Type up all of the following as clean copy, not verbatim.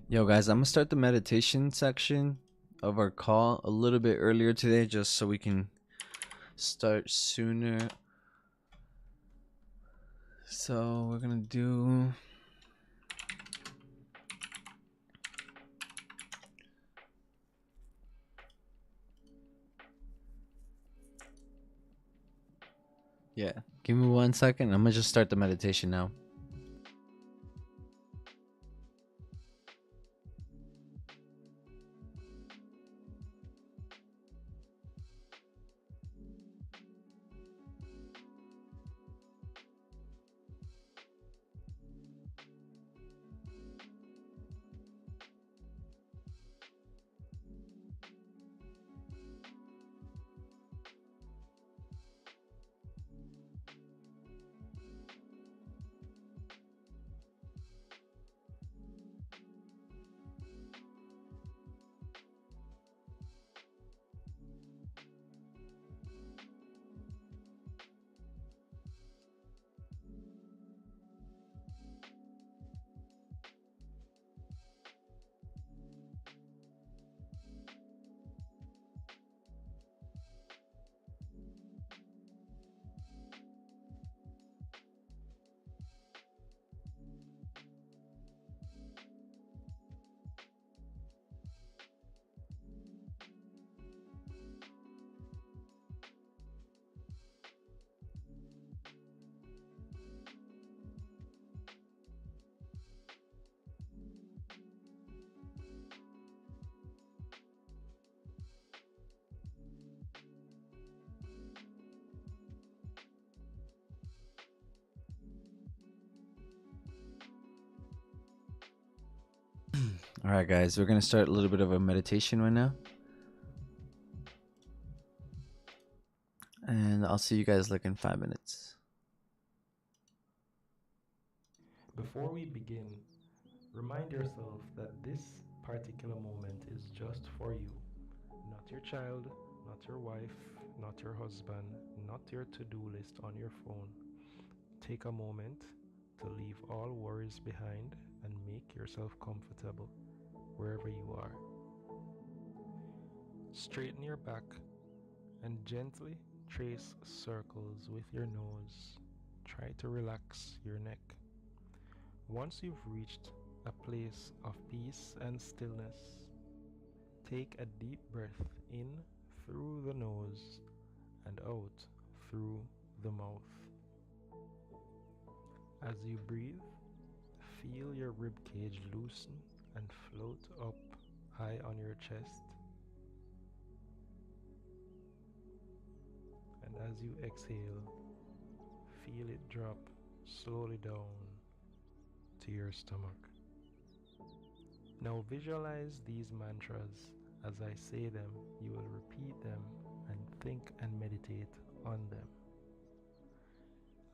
Yo, guys, I'm gonna start the meditation section of our call a little bit earlier today just so we can start sooner. So, we're gonna do. Yeah, give me 1 second. I'm gonna just start the meditation now. All right, guys, we're gonna start a little bit of a meditation right now, and I'll see you guys like in 5 minutes. Before we begin, remind yourself that this particular moment is just for you, not your child, not your wife, not your husband, not your to do list on your phone. Take a moment to leave all worries behind and make yourself comfortable wherever you are. Straighten your back and gently trace circles with your nose. Try to relax your neck. Once you've reached a place of peace and stillness, take a deep breath in through the nose and out through the mouth. As you breathe, feel your rib cage loosen and float up high on your chest. And as you exhale, feel it drop slowly down to your stomach. Now visualize these mantras. As I say them, you will repeat them and think and meditate on them.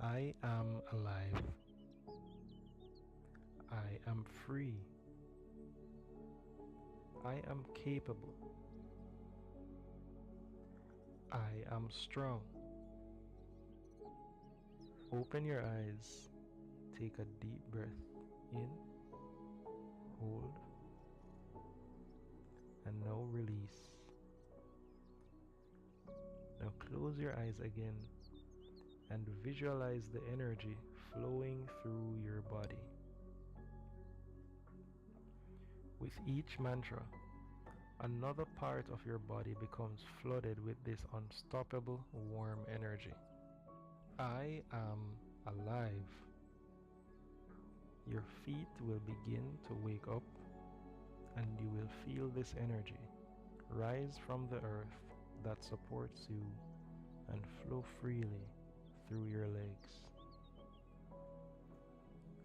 I am alive. I am free. I am capable. I am strong. Open your eyes. Take a deep breath in, hold, and now release. Now close your eyes again and visualize the energy flowing through your body. With each mantra, another part of your body becomes flooded with this unstoppable warm energy. I am alive. Your feet will begin to wake up and you will feel this energy rise from the earth that supports you and flow freely through your legs.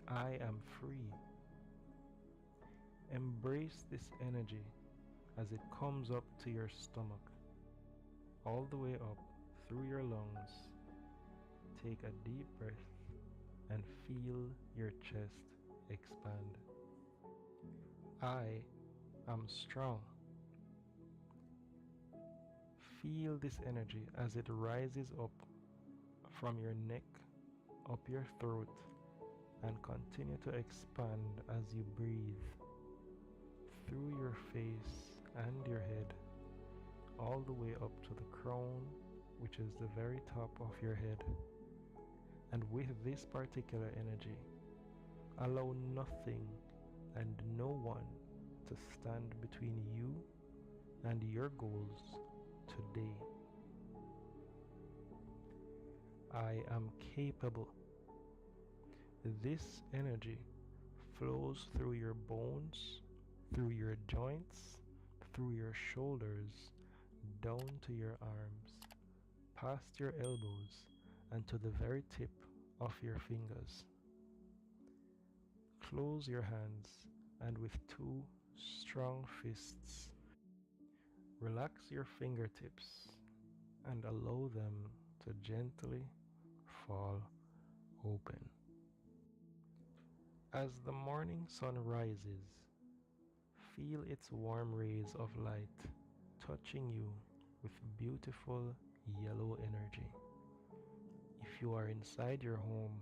I am free. Embrace this energy as it comes up to your stomach, all the way up through your lungs. Take a deep breath and feel your chest expand. I am strong. Feel this energy as it rises up from your neck, up your throat, and continue to expand as you breathe. through your face and your head, all the way up to the crown, which is the very top of your head. And with this particular energy, allow nothing and no one to stand between you and your goals today. I am capable. This energy flows through your bones, through your joints, through your shoulders, down to your arms, past your elbows, and to the very tip of your fingers. Close your hands and with two strong fists, relax your fingertips and allow them to gently fall open. As the morning sun rises, feel its warm rays of light touching you with beautiful yellow energy. If you are inside your home,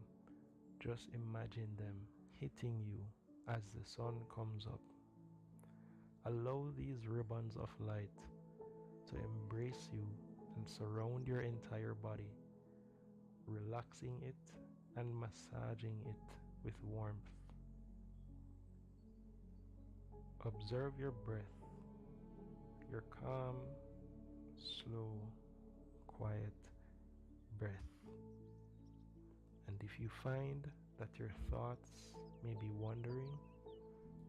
just imagine them hitting you as the sun comes up. Allow these ribbons of light to embrace you and surround your entire body, relaxing it and massaging it with warmth. Observe your breath, your calm, slow, quiet breath. And if you find that your thoughts may be wandering,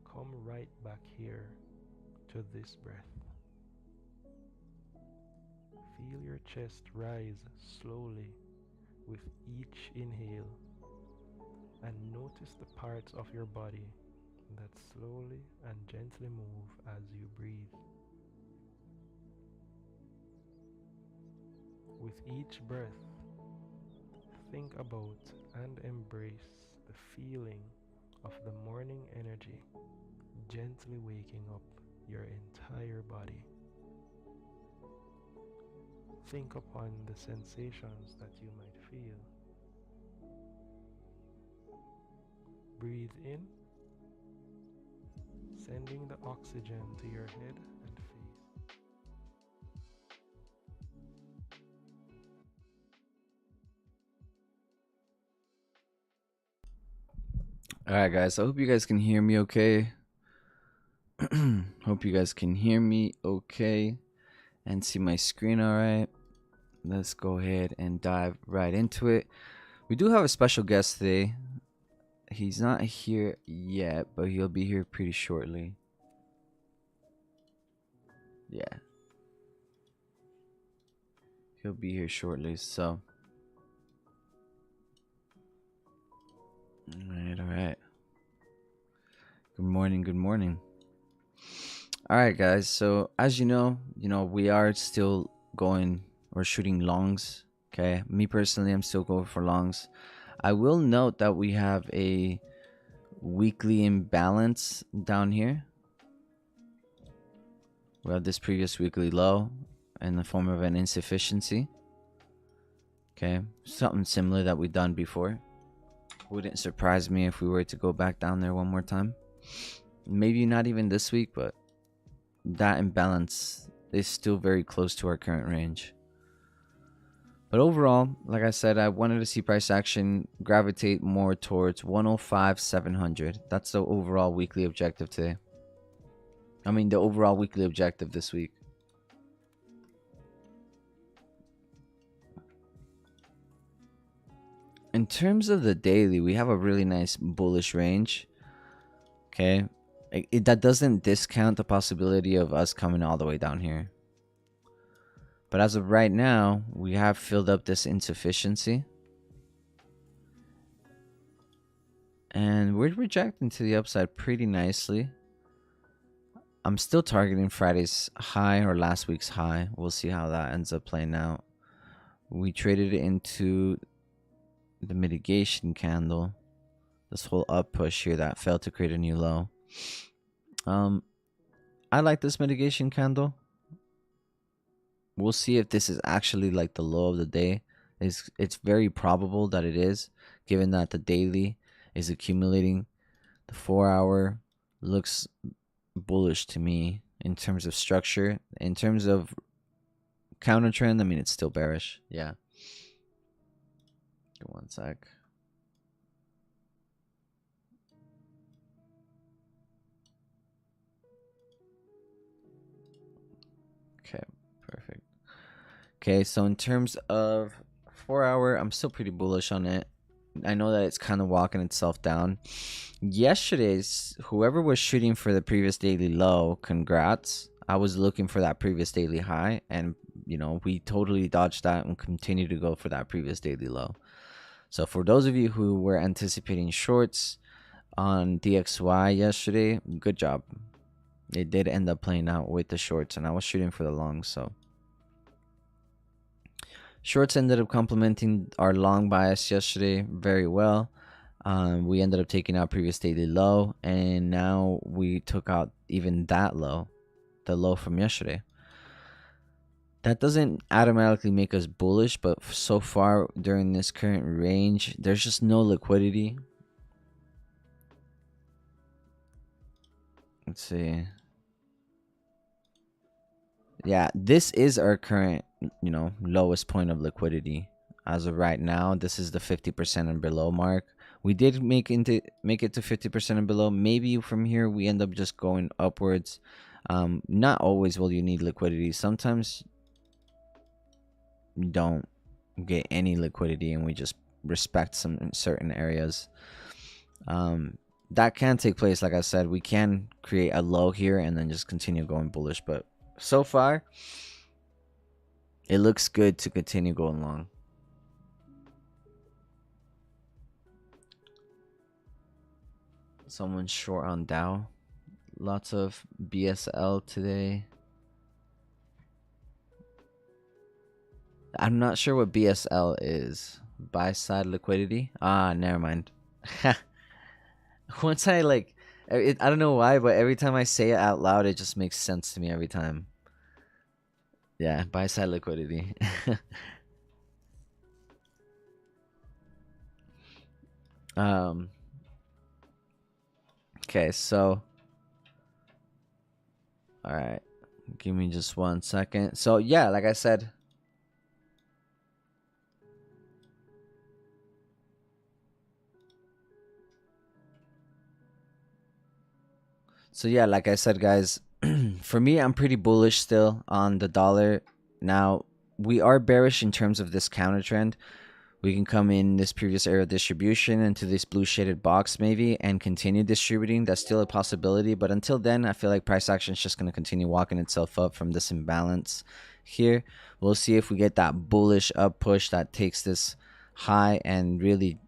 come right back here to this breath. Feel your chest rise slowly with each inhale and notice the parts of your body that slowly and gently move as you breathe. With each breath, think about and embrace the feeling of the morning energy gently waking up your entire body. Think upon the sensations that you might feel. Breathe in, sending the oxygen to your head and face. Alright, guys, I hope you guys can hear me okay. Hope you guys can hear me okay and see my screen alright. Let's go ahead and dive right into it. We do have a special guest today. He's not here yet, but he'll be here pretty shortly. Yeah. He'll be here shortly, so. Alright. Good morning, good morning. Alright, guys, so as you know, we are still going or shooting longs. Okay, me personally, I'm still going for longs. I will note that we have a weekly imbalance down here. We have this previous weekly low in the form of an insufficiency. Okay, something similar that we've done before. Wouldn't surprise me if we were to go back down there one more time. Maybe not even this week, but that imbalance is still very close to our current range. But overall, like I said, I wanted to see price action gravitate more towards 105,700. That's the overall weekly objective today. I mean, the overall weekly objective this week. In terms of the daily, we have a really nice bullish range. Okay. That doesn't discount the possibility of us coming all the way down here. But as of right now, we have filled up this insufficiency. And we're rejecting to the upside pretty nicely. I'm still targeting Friday's high or last week's high. We'll see how that ends up playing out. We traded it into the mitigation candle, this whole up push here that failed to create a new low. I like this mitigation candle. We'll see if this is actually like the low of the day. It's very probable that it is, given that the daily is accumulating. The 4 hour looks bullish to me in terms of structure. In terms of counter trend, I mean, it's still bearish. Yeah. Give one sec. Okay, perfect. Okay, so in terms of 4-hour, I'm still pretty bullish on it. I know that it's kind of walking itself down. Yesterday's, whoever was shooting for the previous daily low, congrats. I was looking for that previous daily high, and we totally dodged that and continue to go for that previous daily low. So for those of you who were anticipating shorts on DXY yesterday, good job. It did end up playing out with the shorts, and I was shooting for the longs. So shorts ended up complementing our long bias yesterday very well. We ended up taking out previous daily low, and now we took out even that low, the low from yesterday. That doesn't automatically make us bullish, but so far during this current range, there's just no liquidity. Let's see. Yeah, this is our current, lowest point of liquidity. As of right now, this is the 50% and below mark. We did make it to 50% and below. Maybe from here we end up just going upwards. Not always will you need liquidity. Sometimes you don't get any liquidity and we just respect some certain areas. That can take place. Like I said, we can create a low here and then just continue going bullish, but so far it looks good to continue going long. Someone short on Dow. Lots of BSL today. I'm not sure what BSL is. Buy side liquidity? Never mind. Once I I don't know why, but every time I say it out loud, it just makes sense to me every time. Yeah, buy side liquidity. Okay, so all right, give me just 1 second. So yeah, like I said, guys, for me, I'm pretty bullish still on the dollar. Now, we are bearish in terms of this counter trend. We can come in this previous area of distribution into this blue shaded box maybe and continue distributing. That's still a possibility. But until then, I feel like price action is just going to continue walking itself up from this imbalance here. We'll see if we get that bullish up push that takes this high and really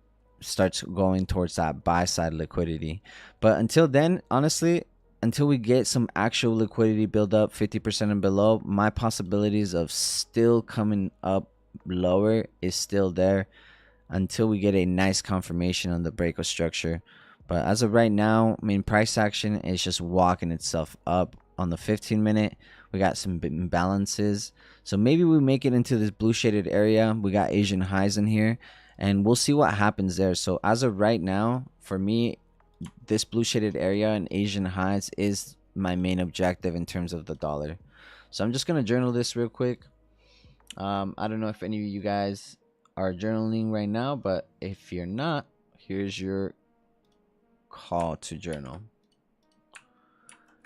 starts going towards that buy side liquidity. But until then, honestly, until we get some actual liquidity build up 50% and below, my possibilities of still coming up lower is still there until we get a nice confirmation on the break of structure. But as of right now, I mean, price action is just walking itself up. On the 15-minute, we got some imbalances, so maybe we make it into this blue shaded area. We got Asian highs in here, and we'll see what happens there. So as of right now, for me, this blue shaded area and Asian highs is my main objective in terms of the dollar. So I'm just gonna journal this real quick. I don't know if any of you guys are journaling right now, but if you're not, here's your call to journal.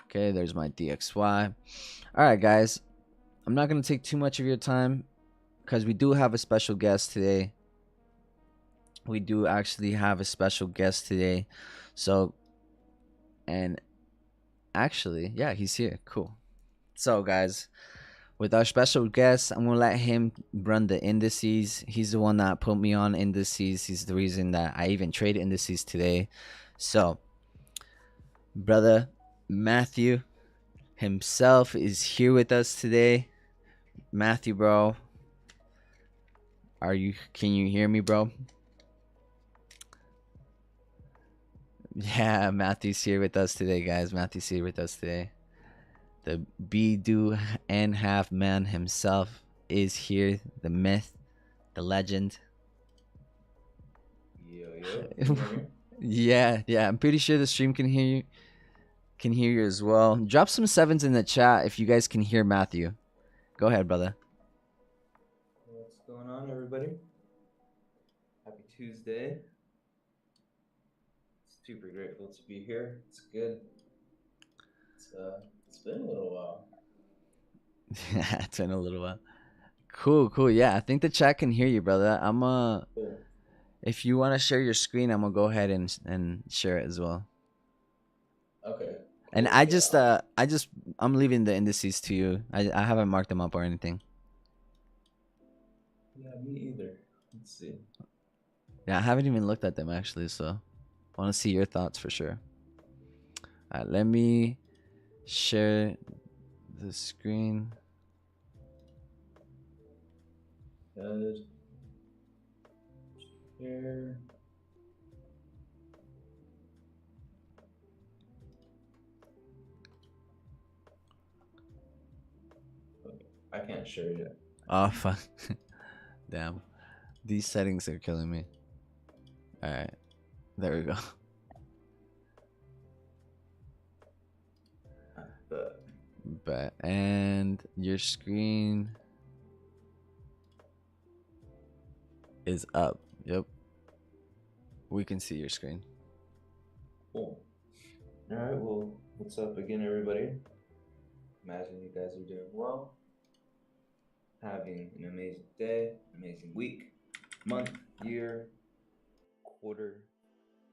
Okay, there's my DXY. All right, guys, I'm not going to take too much of your time because we do have a special guest today. We do actually have a special guest today. So, and actually, yeah, he's here. Cool. So, guys, with our special guest, I'm going to let him run the indices. He's the one that put me on indices. He's the reason that I even trade indices today. So, brother Matthew himself is here with us today. Matthew, bro, can you hear me, bro? Yeah, Matthew's here with us today, guys. Matthew's here with us today. The be do and have man himself is here. The myth, the legend. Yo. Yeah, I'm pretty sure the stream can hear you. can hear you as well. Drop some sevens in the chat if you guys can hear Matthew. Go ahead, brother. What's going on, everybody? Happy Tuesday. Super grateful to be here. It's good. It's been a little while. Yeah, it's been a little while. Cool. Yeah, I think the chat can hear you, brother. Cool. If you want to share your screen, I'm gonna go ahead and share it as well. Okay. And Cool. I'm leaving the indices to you. I haven't marked them up or anything. Yeah, me either. Let's see. Yeah, I haven't even looked at them actually, so I want to see your thoughts for sure. All right, let me share the screen. Good. Share. Okay. I can't share yet. Oh, fuck. Damn. These settings are killing me. All right. There we go. But and your screen is up. Yep. We can see your screen. Cool. All right. Well, what's up again, everybody? Imagine you guys are doing well. Having an amazing day, amazing week, month, year, quarter.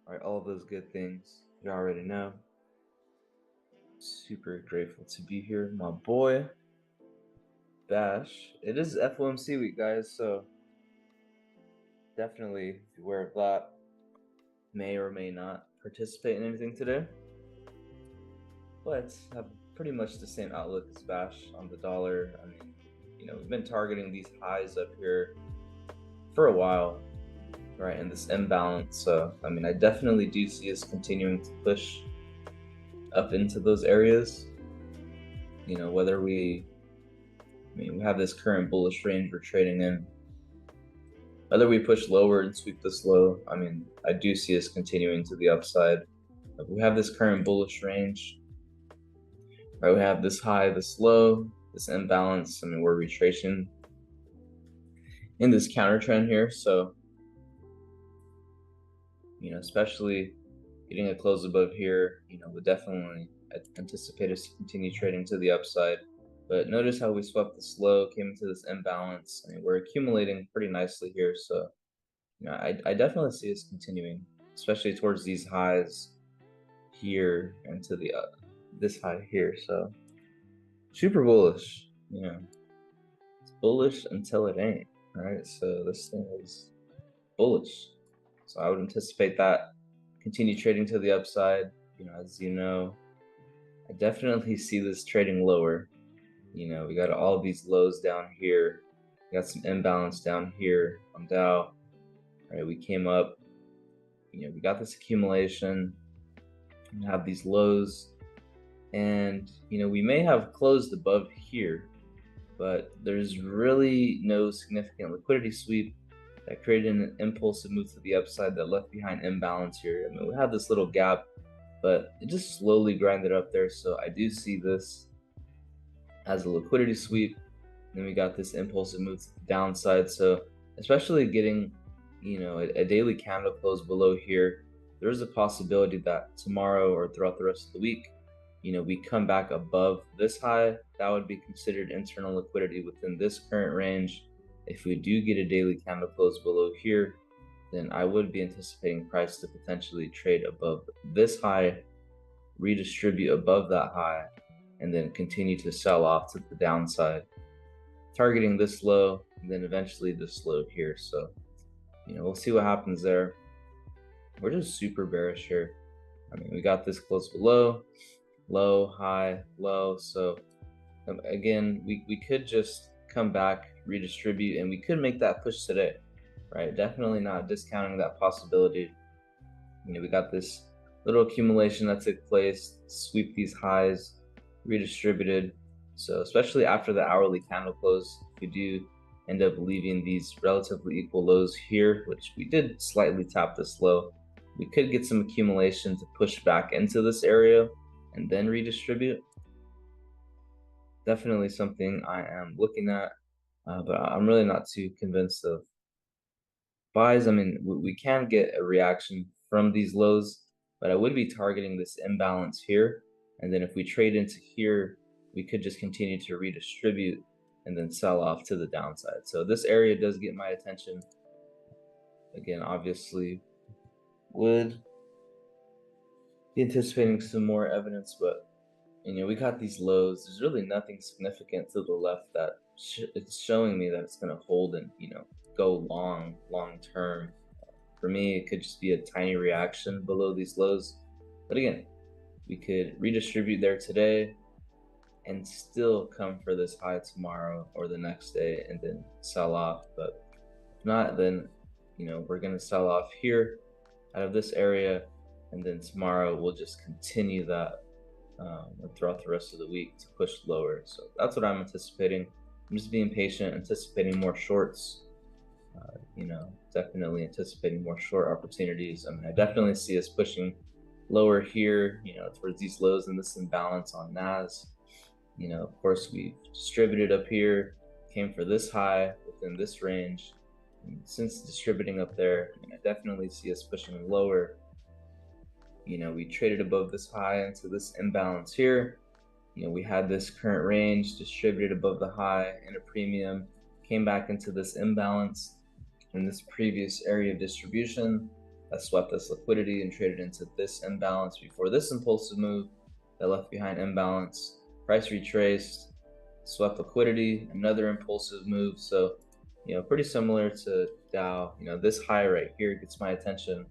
All right, all those good things you already know. Super grateful to be here, my boy Bash. It is FOMC week, guys, so definitely be aware of that. May or may not participate in anything today, but have pretty much the same outlook as Bash on the dollar. I mean, we've been targeting these highs up here for a while, right, in this imbalance. So, I mean, I definitely do see us continuing to push up into those areas. Whether we have this current bullish range we're trading in, whether we push lower and sweep this low, I mean, I do see us continuing to the upside. We have this current bullish range, right? We have this high, this low, this imbalance. I mean, we're retracing in this counter trend here. So, especially getting a close above here, would definitely anticipate us to continue trading to the upside. But notice how we swept this low, came into this imbalance. I mean, we're accumulating pretty nicely here. So, I definitely see us continuing, especially towards these highs here and to the this high here. So, super bullish. It's bullish until it ain't, right? So this thing is bullish. So I would anticipate that continue trading to the upside. As you know, I definitely see this trading lower. We got all these lows down here. We got some imbalance down here on Dow. Right, we came up. We got this accumulation. We have these lows, and we may have closed above here, but there's really no significant liquidity sweep that created an impulsive move to the upside that left behind imbalance here. I mean, we had this little gap, but it just slowly grinded up there. So I do see this as a liquidity sweep. Then we got this impulsive move to the downside. So especially getting, a daily candle close below here, there's a possibility that tomorrow or throughout the rest of the week, we come back above this high. That would be considered internal liquidity within this current range. If we do get a daily candle close below here, then I would be anticipating price to potentially trade above this high, redistribute above that high, and then continue to sell off to the downside, targeting this low and then eventually this low here. So, we'll see what happens there. We're just super bearish here. I mean, we got this close below, low, high, low. So again, we could just come back, redistribute, and we could make that push today, right? Definitely not discounting that possibility. We got this little accumulation that took place, sweep these highs, redistributed. So especially after the hourly candle close, we do end up leaving these relatively equal lows here, which we did slightly tap this low. We could get some accumulation to push back into this area, and then redistribute. Definitely something I am looking at, but I'm really not too convinced of buys. I mean, we can get a reaction from these lows, but I would be targeting this imbalance here. And then if we trade into here, we could just continue to redistribute and then sell off to the downside. So this area does get my attention. Again, obviously would be anticipating some more evidence, but we got these lows. There's really nothing significant to the left that it's showing me that it's going to hold and go long term. For me, it could just be a tiny reaction below these lows, but again, we could redistribute there today and still come for this high tomorrow or the next day and then sell off. But if not, then we're going to sell off here out of this area, and then tomorrow we'll just continue that throughout the rest of the week to push lower. So that's what I'm anticipating. I'm just being patient, anticipating more shorts. Definitely anticipating more short opportunities. I mean, I definitely see us pushing lower here, towards these lows in this imbalance on NAS. Of course, we've distributed up here, came for this high within this range. And since distributing up there, I definitely see us pushing lower. We traded above this high into this imbalance here. We had this current range, distributed above the high in a premium, came back into this imbalance in this previous area of distribution that swept this liquidity and traded into this imbalance before this impulsive move that left behind imbalance. Price retraced, swept liquidity, another impulsive move. So, pretty similar to Dow. This high right here gets my attention.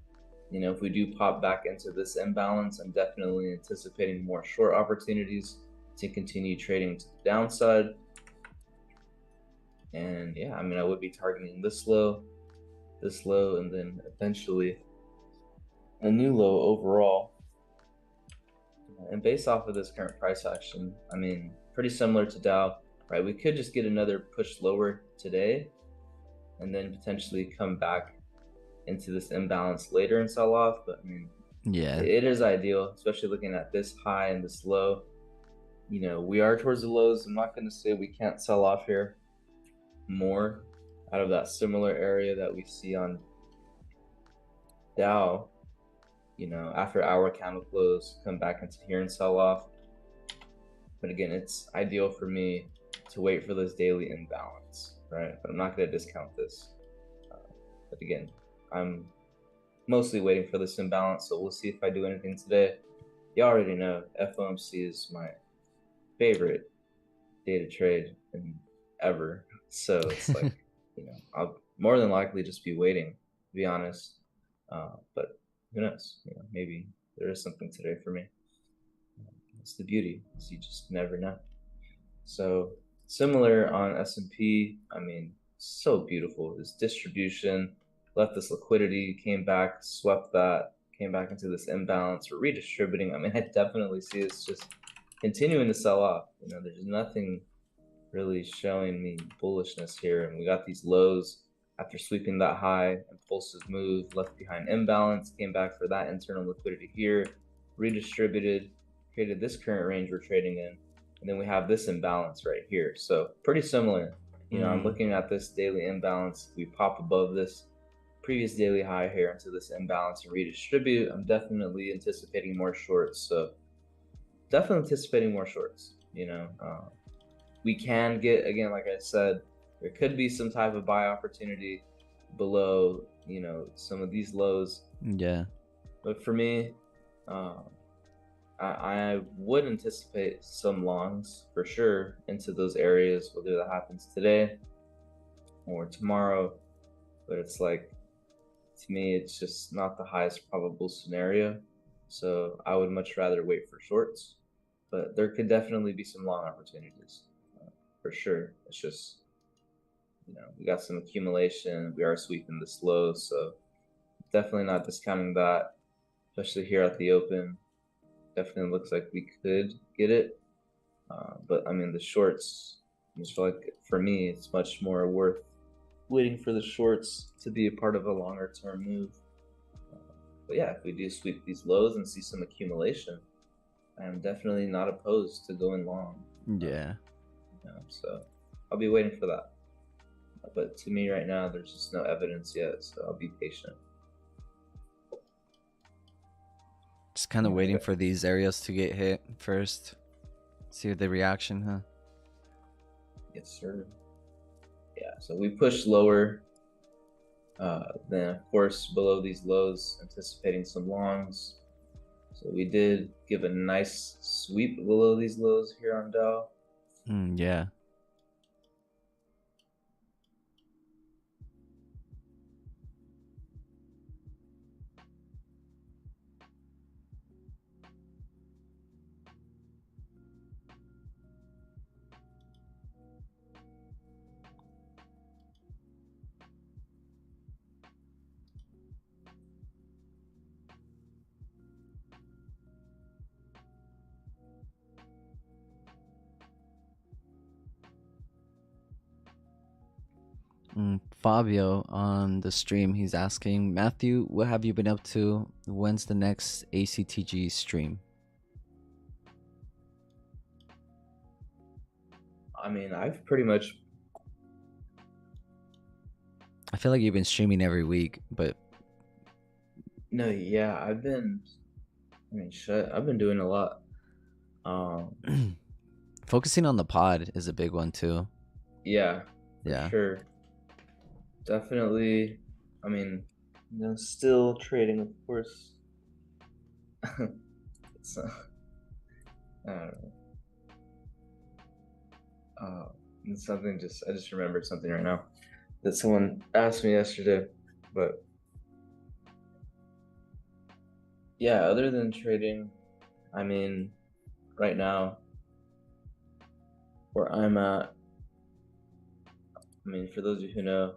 If we do pop back into this imbalance, I'm definitely anticipating more short opportunities to continue trading to the downside. And yeah, I would be targeting this low, and then eventually a new low overall. And based off of this current price action, pretty similar to Dow, right? We could just get another push lower today and then potentially come back into this imbalance later and sell off. But yeah, it is ideal, especially looking at this high and this low. We are towards the lows. I'm not going to say we can't sell off here more out of that similar area that we see on Dow. After our candle close, come back into here and sell off. But again, it's ideal for me to wait for this daily imbalance, right? But I'm not going to discount this. But again, I'm mostly waiting for this imbalance, so we'll see if I do anything today. You already know FOMC is my favorite day to trade ever. So it's like, I'll more than likely just be waiting, to be honest. But who knows? Maybe there is something today for me. It's the beauty, is you just never know. So similar on S&P, so beautiful. This distribution left this liquidity, came back, swept that, came back into this imbalance. We're redistributing. I definitely see it's just continuing to sell off. There's nothing really showing me bullishness here. And we got these lows after sweeping that high, impulsive move, left behind imbalance, came back for that internal liquidity here, redistributed, created this current range we're trading in, and then we have this imbalance right here. So pretty similar. I'm looking at this daily imbalance. We pop above this previous daily high here into this imbalance and redistribute. I'm definitely anticipating more shorts. So definitely anticipating more shorts. We can get, again, like I said, there could be some type of buy opportunity below, some of these lows. yeah. But for me, I would anticipate some longs for sure into those areas, whether that happens today or tomorrow. But it's like, to me, it's just not the highest probable scenario. So I would much rather wait for shorts. But there could definitely be some long opportunities, for sure. It's just, we got some accumulation. We are sweeping this low, so definitely not discounting that, especially here at the open. Definitely looks like we could get it. But the shorts, I just feel like for me, it's much more worth waiting for the shorts to be a part of a longer term move. But yeah, if we do sweep these lows and see some accumulation, I'm definitely not opposed to going long. Yeah. So I'll be waiting for that. But to me, right now, there's just no evidence yet, so I'll be patient. Just kind of waiting for these areas to get hit first. See the reaction, huh? Yes, sir. Yeah, so we pushed lower. Then, of course, below these lows, anticipating some longs. So we did give a nice sweep below these lows here on Dow. Yeah. Fabio on the stream, he's asking, Matthew, what have you been up to? When's the next ACTG stream? I mean, I've pretty much. I feel like you've been streaming every week, but. No, yeah, I've been. I mean, shit, I've been doing a lot. Focusing on the pod is a big one too. Yeah, Yeah. sure. Definitely. I mean, still trading, of course. It's, I don't know. It's something I just remembered something right now that someone asked me yesterday, but yeah, other than trading, I mean, right now, where I'm at, I mean, for those of you who know,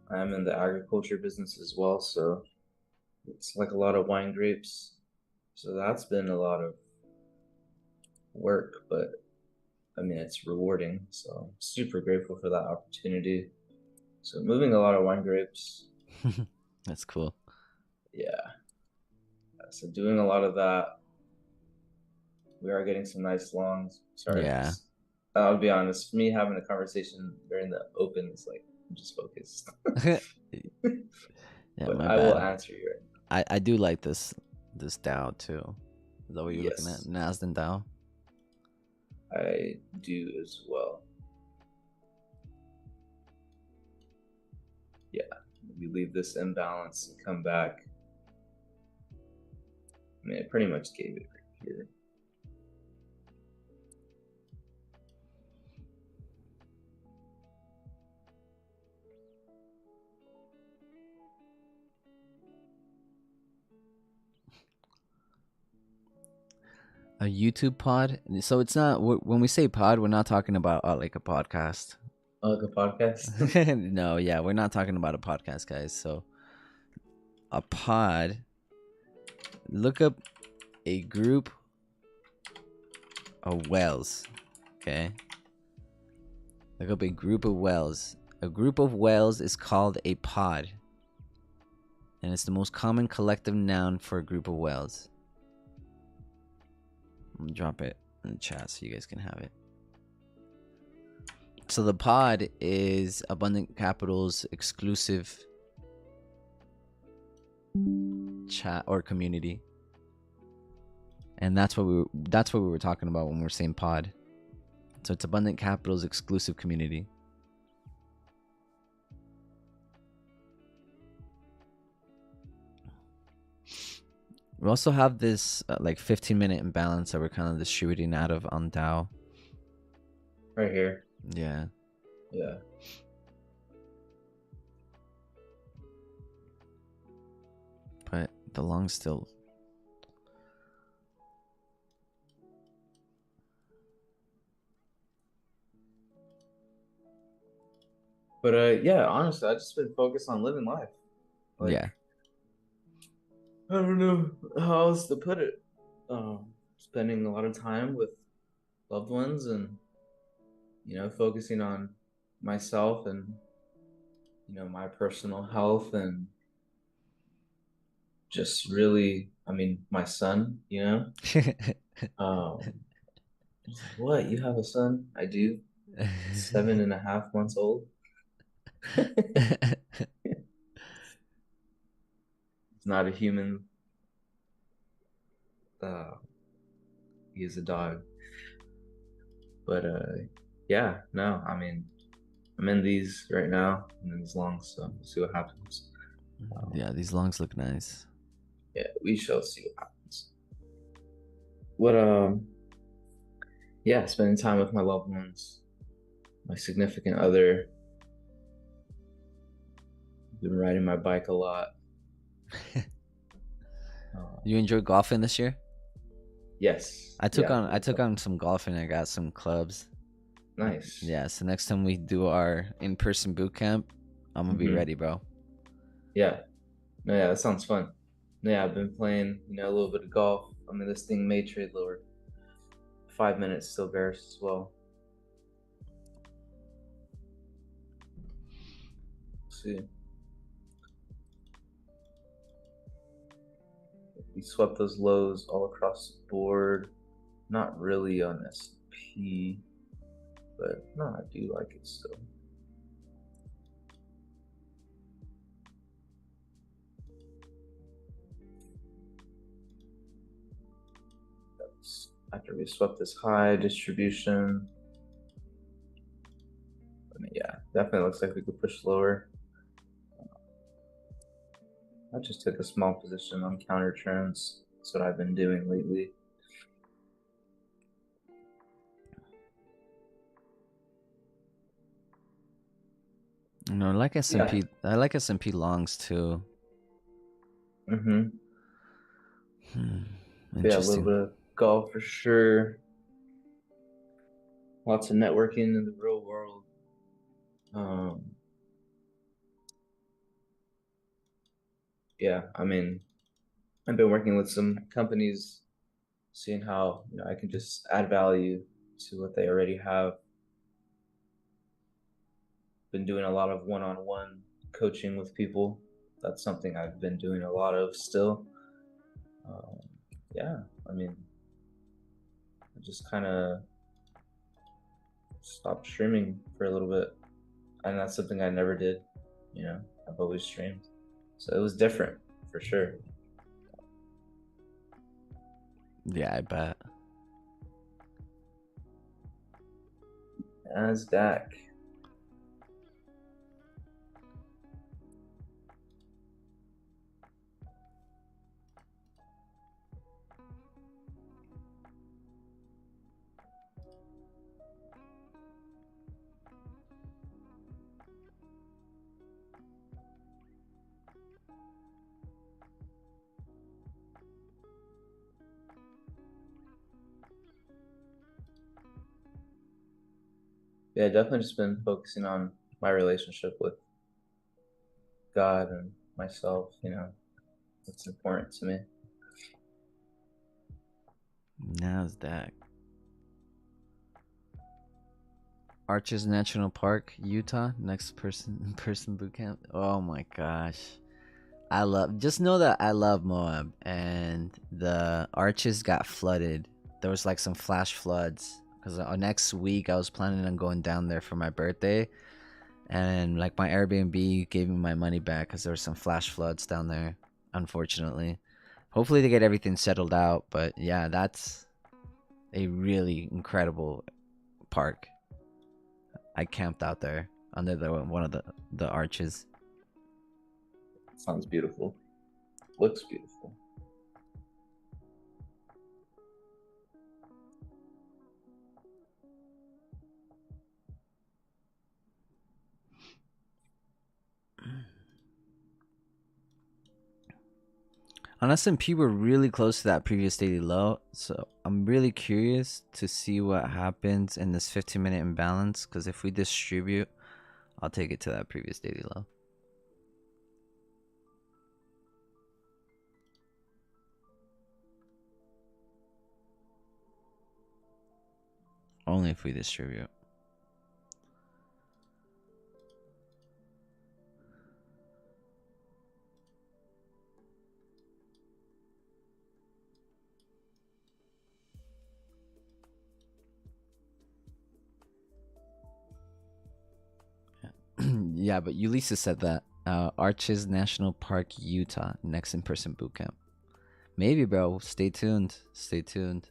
I'm in the agriculture business as well, so it's like a lot of wine grapes. So that's been a lot of work, but I mean, it's rewarding. So I'm super grateful for that opportunity. So moving a lot of wine grapes. That's cool. Yeah. So doing a lot of that. We are getting some nice longs. Sorry. Yeah. I'll be honest. For me, having a conversation during the open is like I'm just focused. Yeah, but my I bad. will answer you right now. I do like this Dow too. Is that what you're looking at? Yes. Nasdaq Dow? I do as well. Yeah. We leave this imbalance and come back. I mean, I pretty much gave it right here. A YouTube pod? So it's not, when we say pod, we're not talking about like a podcast. Like a podcast? No, yeah, we're not talking about a podcast, guys. So a pod, look up a group of whales. Okay. Look up a group of whales. A group of whales is called a pod. And it's the most common collective noun for a group of whales. I'm gonna drop it in the chat so you guys can have it. So the pod is Abundant Capital's exclusive chat or community. And that's what we were talking about when we were saying pod. So it's Abundant Capital's exclusive community. We also have this like 15-minute imbalance that we're kind of distributing out of on Dow. Right here. Yeah. Yeah. But the long still. But yeah, honestly, I just been focused on living life. Like, Yeah. I don't know how else to put it. Spending a lot of time with loved ones and focusing on myself and my personal health and just really, I mean, my son, He's like, "What? You have a son?" I do. 7.5 months old. He's not a human. Uh, he is a dog. But yeah, no, I mean, I'm in these right now, I'm in these longs, so we'll see what happens. Yeah, these longs look nice. Yeah, we shall see what happens. What yeah, spending time with my loved ones, my significant other. Been riding my bike a lot. You enjoy golfing this year? Yes. I took Yeah. on some golfing. I got some clubs. Nice. Yeah, so next time we do our in-person boot camp, I'm gonna be ready, bro. Yeah. No, yeah, that sounds fun. No, yeah, I've been playing, a little bit of golf. I mean, this thing may trade lower. 5 minutes still bears as well. Let's see. We swept those lows all across the board. Not really on S&P, but no, I do like it still. After we swept this high distribution. I mean, yeah, definitely looks like we could push lower. I just took a small position on counter trends. That's what I've been doing lately. No, I like S&P. I like S&P longs too. Mm-hmm. Yeah, a little Interesting. bit of golf for sure. Lots of networking in the real world. Yeah, I mean, I've been working with some companies, seeing how I can just add value to what they already have. Been doing a lot of one-on-one coaching with people. That's something I've been doing a lot of still. Yeah, I mean, I just kind of stopped streaming for a little bit, and that's something I never did. I've always streamed, so it was different for sure. Yeah, I bet. NASDAQ. Yeah, definitely just been focusing on my relationship with God and myself. It's important to me. NASDAQ. Arches National Park, Utah. Next person boot camp. Oh my gosh. Just know that I love Moab, and the Arches got flooded. There was like some flash floods because next week I was planning on going down there for my birthday, and like my Airbnb gave me my money back because there were some flash floods down there, unfortunately. Hopefully they get everything settled out, but yeah, that's a really incredible park. I camped out there under one of the arches. Sounds beautiful. Looks beautiful. On S&P, we're really close to that previous daily low, so I'm really curious to see what happens in this 15-minute imbalance, because if we distribute, I'll take it to that previous daily low. Only if we distribute. Yeah, but Ulysses said that. Arches National Park, Utah, next in-person boot camp. Maybe, bro. Stay tuned. Stay tuned.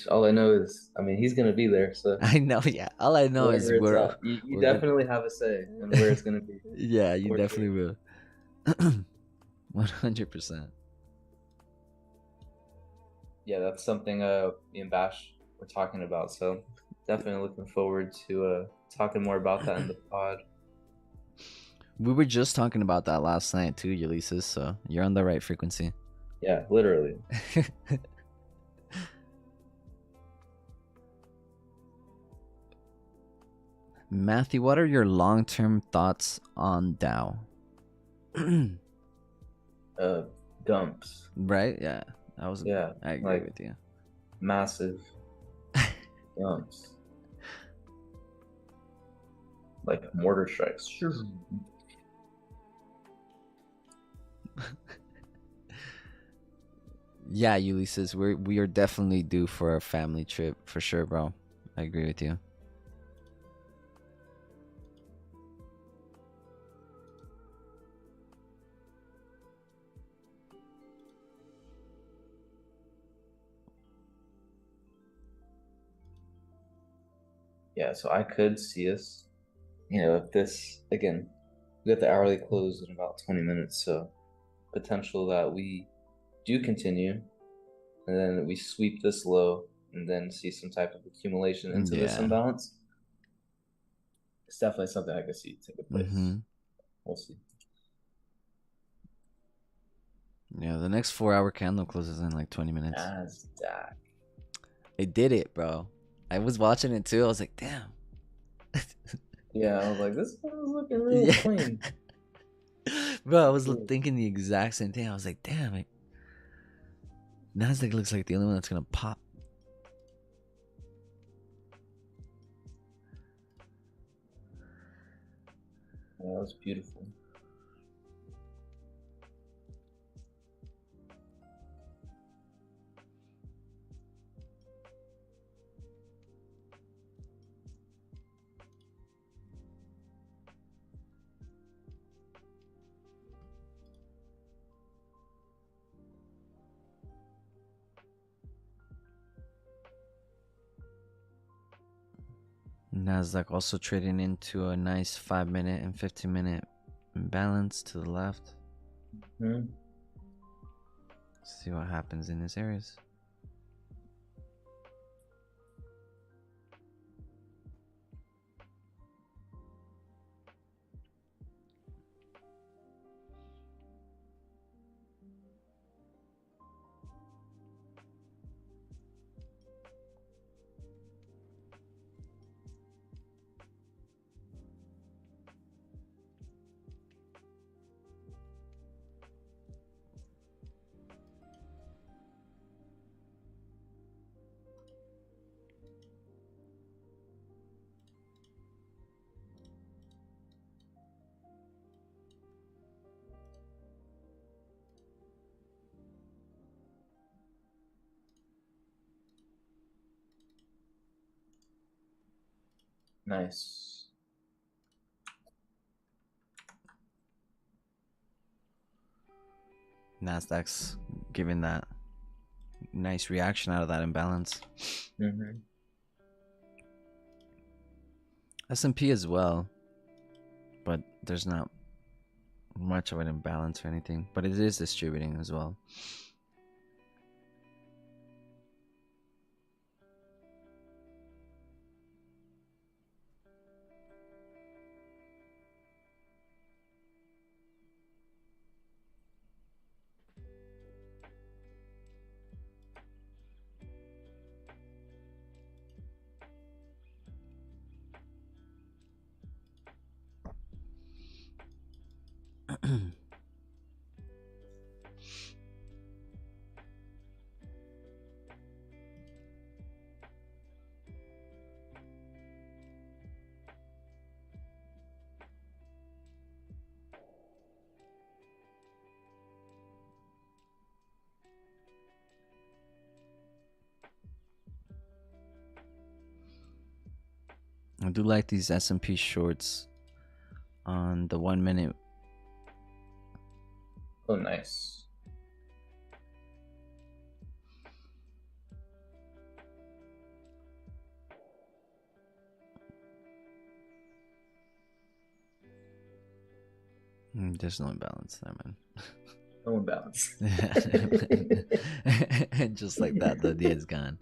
All I know is, I mean, he's gonna be there, so I know. Yeah. All I know is wherever it's at, you we're gonna. definitely have a say in where it's gonna be. Yeah, you For definitely sure. will. 100%. Yeah, that's something me and Bash were talking about. So definitely looking forward to talking more about that in the pod. We were just talking about that last night too, Ulysses. So you're on the right frequency. Yeah, literally. Matthew, what are your long-term thoughts on DAO? Dumps. Right? Yeah. Yeah, I agree like with you. massive dumps. Like mortar strikes. Yeah, Ulysses, we are definitely due for a family trip for sure, bro. I agree with you. Yeah, so I could see us, if this again, we got the hourly close in about 20 minutes, so potential that we do continue and then we sweep this low and then see some type of accumulation into this Yeah. imbalance. It's definitely something I could see take place. Mm-hmm. We'll see. Yeah, the next 4-hour candle closes in like 20 minutes. NASDAQ. It did it, bro. I was watching it too. I was like, damn. Yeah, I was like, this one was looking real Yeah. clean. Bro, I was Cool. thinking the exact same thing. I was like, damn, Nasdaq looks like the only one that's gonna pop. Yeah, that was beautiful. Nasdaq also trading into a nice 5-minute and 15-minute imbalance to the left. Hmm. See what happens in these areas. Nice. Nasdaq's giving that nice reaction out of that imbalance. Mm-hmm. S&P as well, but there's not much of an imbalance or anything, but it is distributing as well. I do like these S&P shorts on the 1 minute. Oh, nice. There's no imbalance there, man. No imbalance. And just like that, the idea is gone.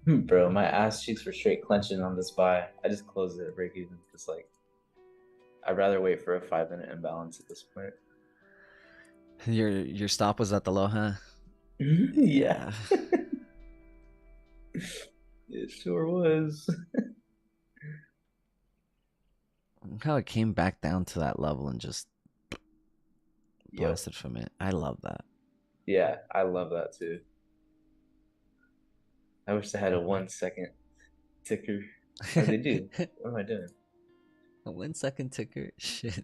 Bro, my ass cheeks were straight clenching on this buy. I just closed it at break even. Just like, I'd rather wait for a 5 minute imbalance at this point. Your stop was at the low, huh? Yeah. It sure was. How it came back down to that level and just Yep. blasted from it. I love that. Yeah, I love that too. I wish they had a 1 second ticker. Oh, they do. What am I doing? A 1 second ticker. Shit.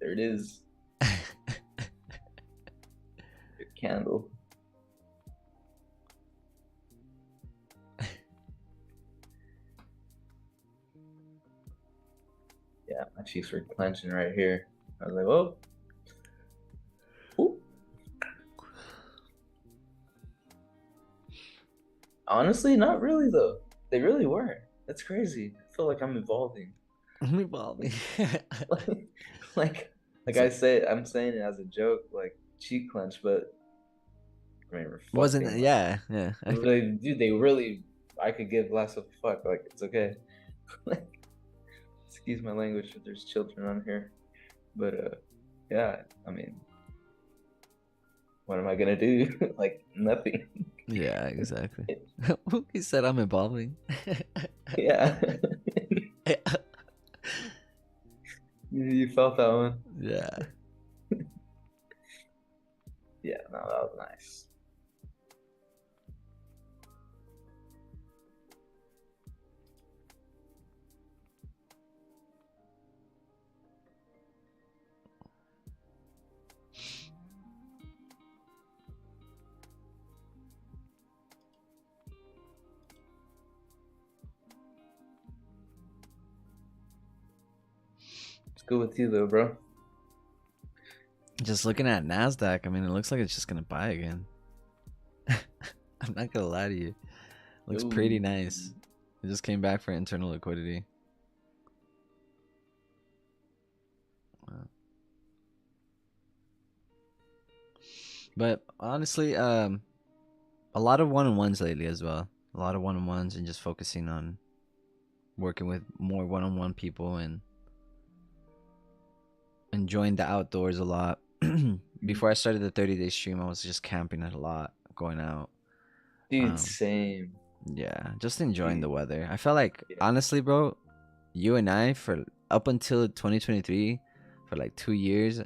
There it is. Your candle. Yeah, my cheeks were clenching right here. I was like, whoa. Ooh. Honestly, not really though. They really weren't. That's crazy. I feel like I'm evolving. I'm evolving. like So- I say, I'm saying it as a joke, like cheek clench, but I mean, Wasn't reflecting, yeah. I feel- Like, dude, they really. I could give less of a fuck. Like, it's okay. Like, excuse my language if there's children on here, but yeah. I mean, what am I gonna do? Like, nothing. Yeah, exactly. He said I'm evolving. Yeah. You felt that one. Yeah. Yeah, no, that was nice. It's good with you though, bro. Just looking at Nasdaq, I mean, it looks like it's just gonna buy again. I'm not gonna lie to you. Looks pretty Ooh. nice. It just came back for internal liquidity. Wow. But honestly, a lot of one-on-ones lately as well. A lot of one-on-ones and just focusing on working with more one-on-one people and enjoying the outdoors a lot. Before I started the 30-day stream, I was just camping a lot, going out. Dude, same. Yeah, just enjoying the Dude. weather. I felt like, Yeah. honestly, bro, you and I, for up until 2023, for like 2 years,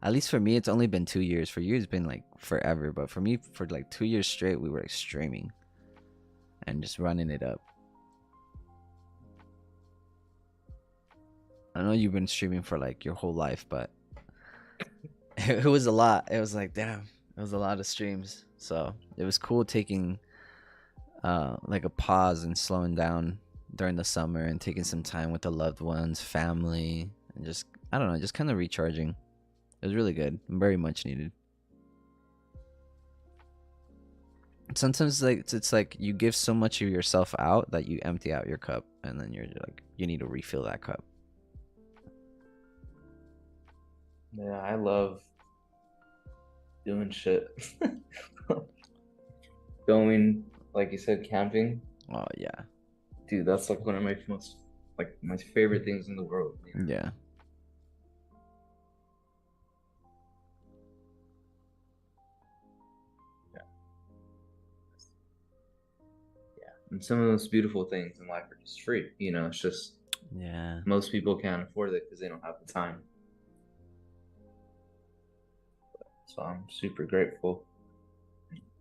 at least for me, it's only been 2 years. For you, it's been like forever. But for me, for like 2 years straight, we were like streaming and just running it up. I know you've been streaming for like your whole life, but it was a lot. It was like, damn, it was a lot of streams. So it was cool taking like a pause and slowing down during the summer and taking some time with the loved ones, family, and just, I don't know, just kind of recharging. It was really good, very much needed. Sometimes like it's like you give so much of yourself out that you empty out your cup, and then you're like, you need to refill that cup. Yeah, I love doing shit. Going, like you said, camping. Oh yeah, Dude, that's like one of my most, like, my favorite things in the world. You know? yeah. And some of the most beautiful things in life are just free. You know, it's just Yeah. most people can't afford it because they don't have the time. So I'm super grateful.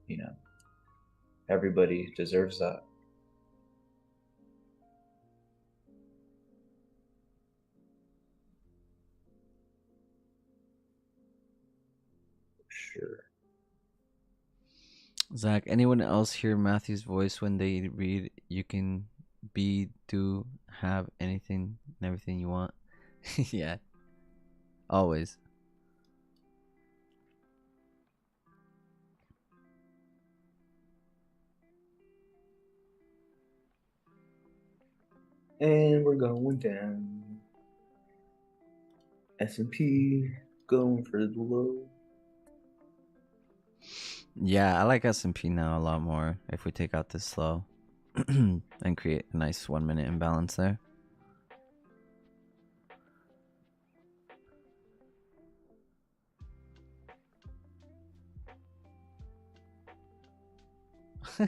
You know, everybody deserves that. Sure. Zach, anyone else hear Matthew's voice when they read you can be, do, have anything and everything you want? Yeah. Always. And we're going down. S&P going for the low. Yeah, I like S&P now a lot more if we take out this slow and create a nice 1 minute imbalance there.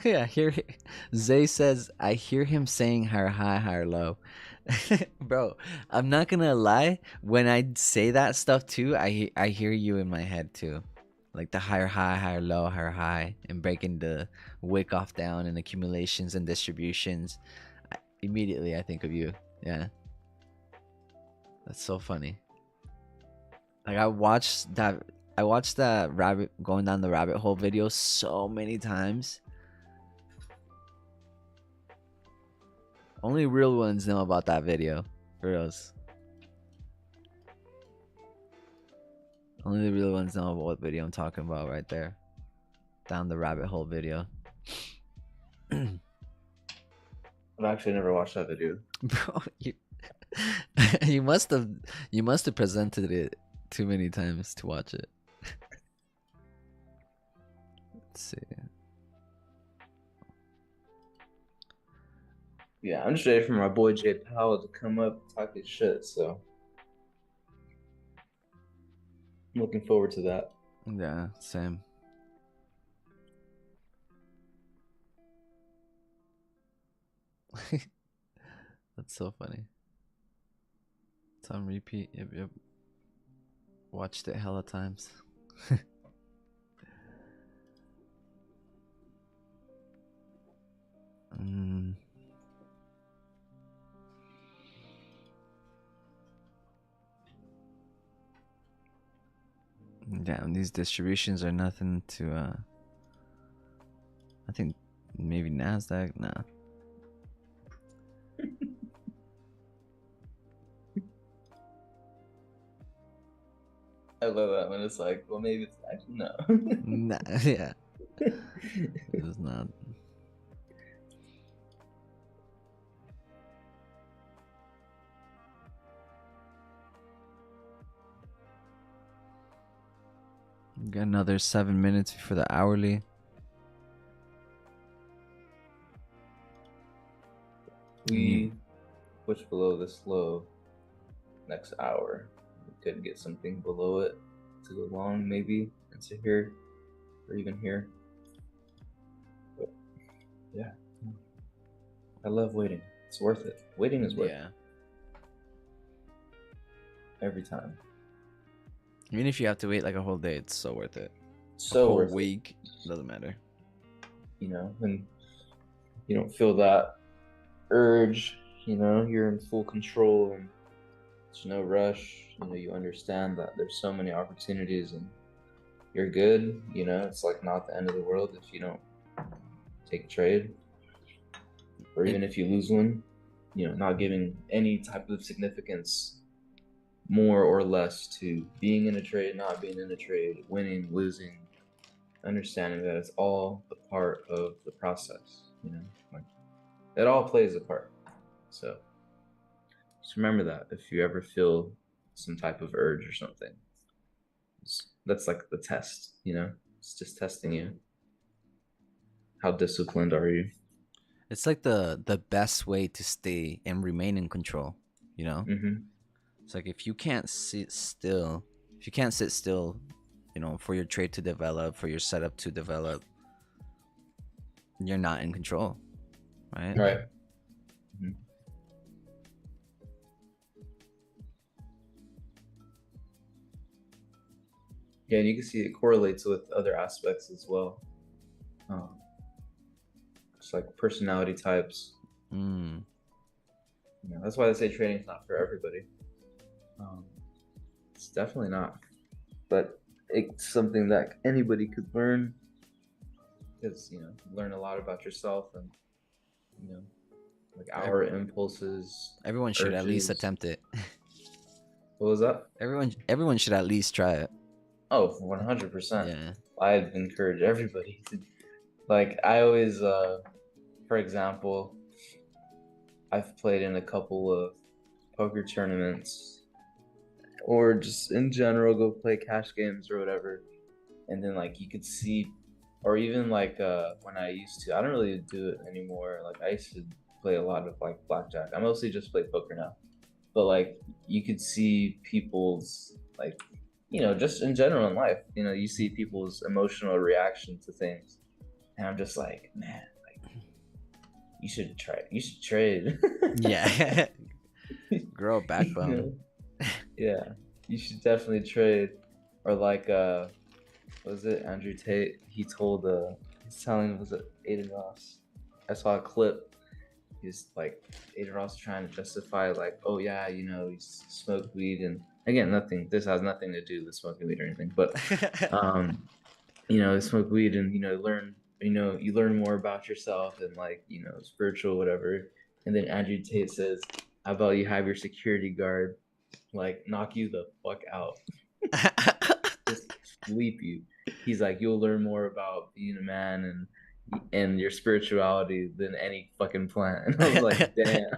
Yeah, Zay says I hear him saying higher high, higher low. Bro, I'm not gonna lie. When I say that stuff too, I hear you in my head too, like the higher high, higher high, and breaking the wick off down and accumulations and distributions. Immediately, I think of you. Yeah, that's so funny. Like I watched that rabbit going down the rabbit hole video so many times. Only real ones know about that video. For reals. Only the real ones know about what video I'm talking about right there. Down the rabbit hole video. I've actually never watched that video. Bro, you must have presented it too many times to watch it. Let's see. Yeah, I'm just ready for my boy Jay Powell to come up and talk his shit, so I'm looking forward to that. Yeah, same. That's so funny. It's on repeat. Yep. Watched it hella times. Damn, these distributions are nothing to I think maybe NASDAQ. Nah. I love that when it's like, well, maybe it's actually no. Nah, yeah. It's not. Got another 7 minutes before the hourly. We push below this low next hour. We could get something below it to go long, maybe into here or even here. But yeah, I love waiting. It's worth it. Waiting is worth it. Every time. Even if you have to wait like a whole day, it's so worth it. So a whole worth week doesn't matter. You know, and you don't feel that urge. You know, you're in full control and there's no rush. You know, you understand that there's so many opportunities and you're good. You know, it's like not the end of the world if you don't take a trade, or even if you lose one. You know, not giving any type of significance, more or less, to being in a trade, not being in a trade, winning, losing, understanding that it's all a part of the process, you know, like it all plays a part. So just remember that if you ever feel some type of urge or something, that's like the test, you know, it's just testing you. How disciplined are you? It's like the best way to stay and remain in control, you know? Mm-hmm. It's like if you can't sit still, you know, for your trade to develop, for your setup to develop, you're not in control. right? Right. Mhm. Yeah, and you can see it correlates with other aspects as well. Um, just like personality types. Mm. That's why they say trading's not for everybody. Um, it's definitely not, but it's something that anybody could learn because you learn a lot about yourself and you know like our impulses, Everyone should at least urges. attempt it. What was that? Everyone should at least try it. Oh, 100%. Yeah. I'd encourage everybody to, like, I always, for example, I've played in a couple of poker tournaments or just in general go play cash games or whatever. And then, like, you could see, or even like when I used to, I don't really do it anymore. Like, I used to play a lot of like blackjack. I mostly just play poker now. But, like, you could see people's, like, just in general in life, you see people's emotional reaction to things. And I'm just like, man, like, you should trade. Yeah. Grow a You backbone. know? Yeah, you should definitely trade. Or like, was it Andrew Tate? He's telling, was it Aiden Ross? I saw a clip. He's like, Aiden Ross trying to justify, like, oh yeah, he smoked weed, and again, this has nothing to do with smoking weed or anything, but smoke weed and you learn more about yourself and like spiritual whatever. And then Andrew Tate says, how about you have your security guard like knock you the fuck out, just sleep you. He's like, you'll learn more about being a man and your spirituality than any fucking plan. And I was like, damn.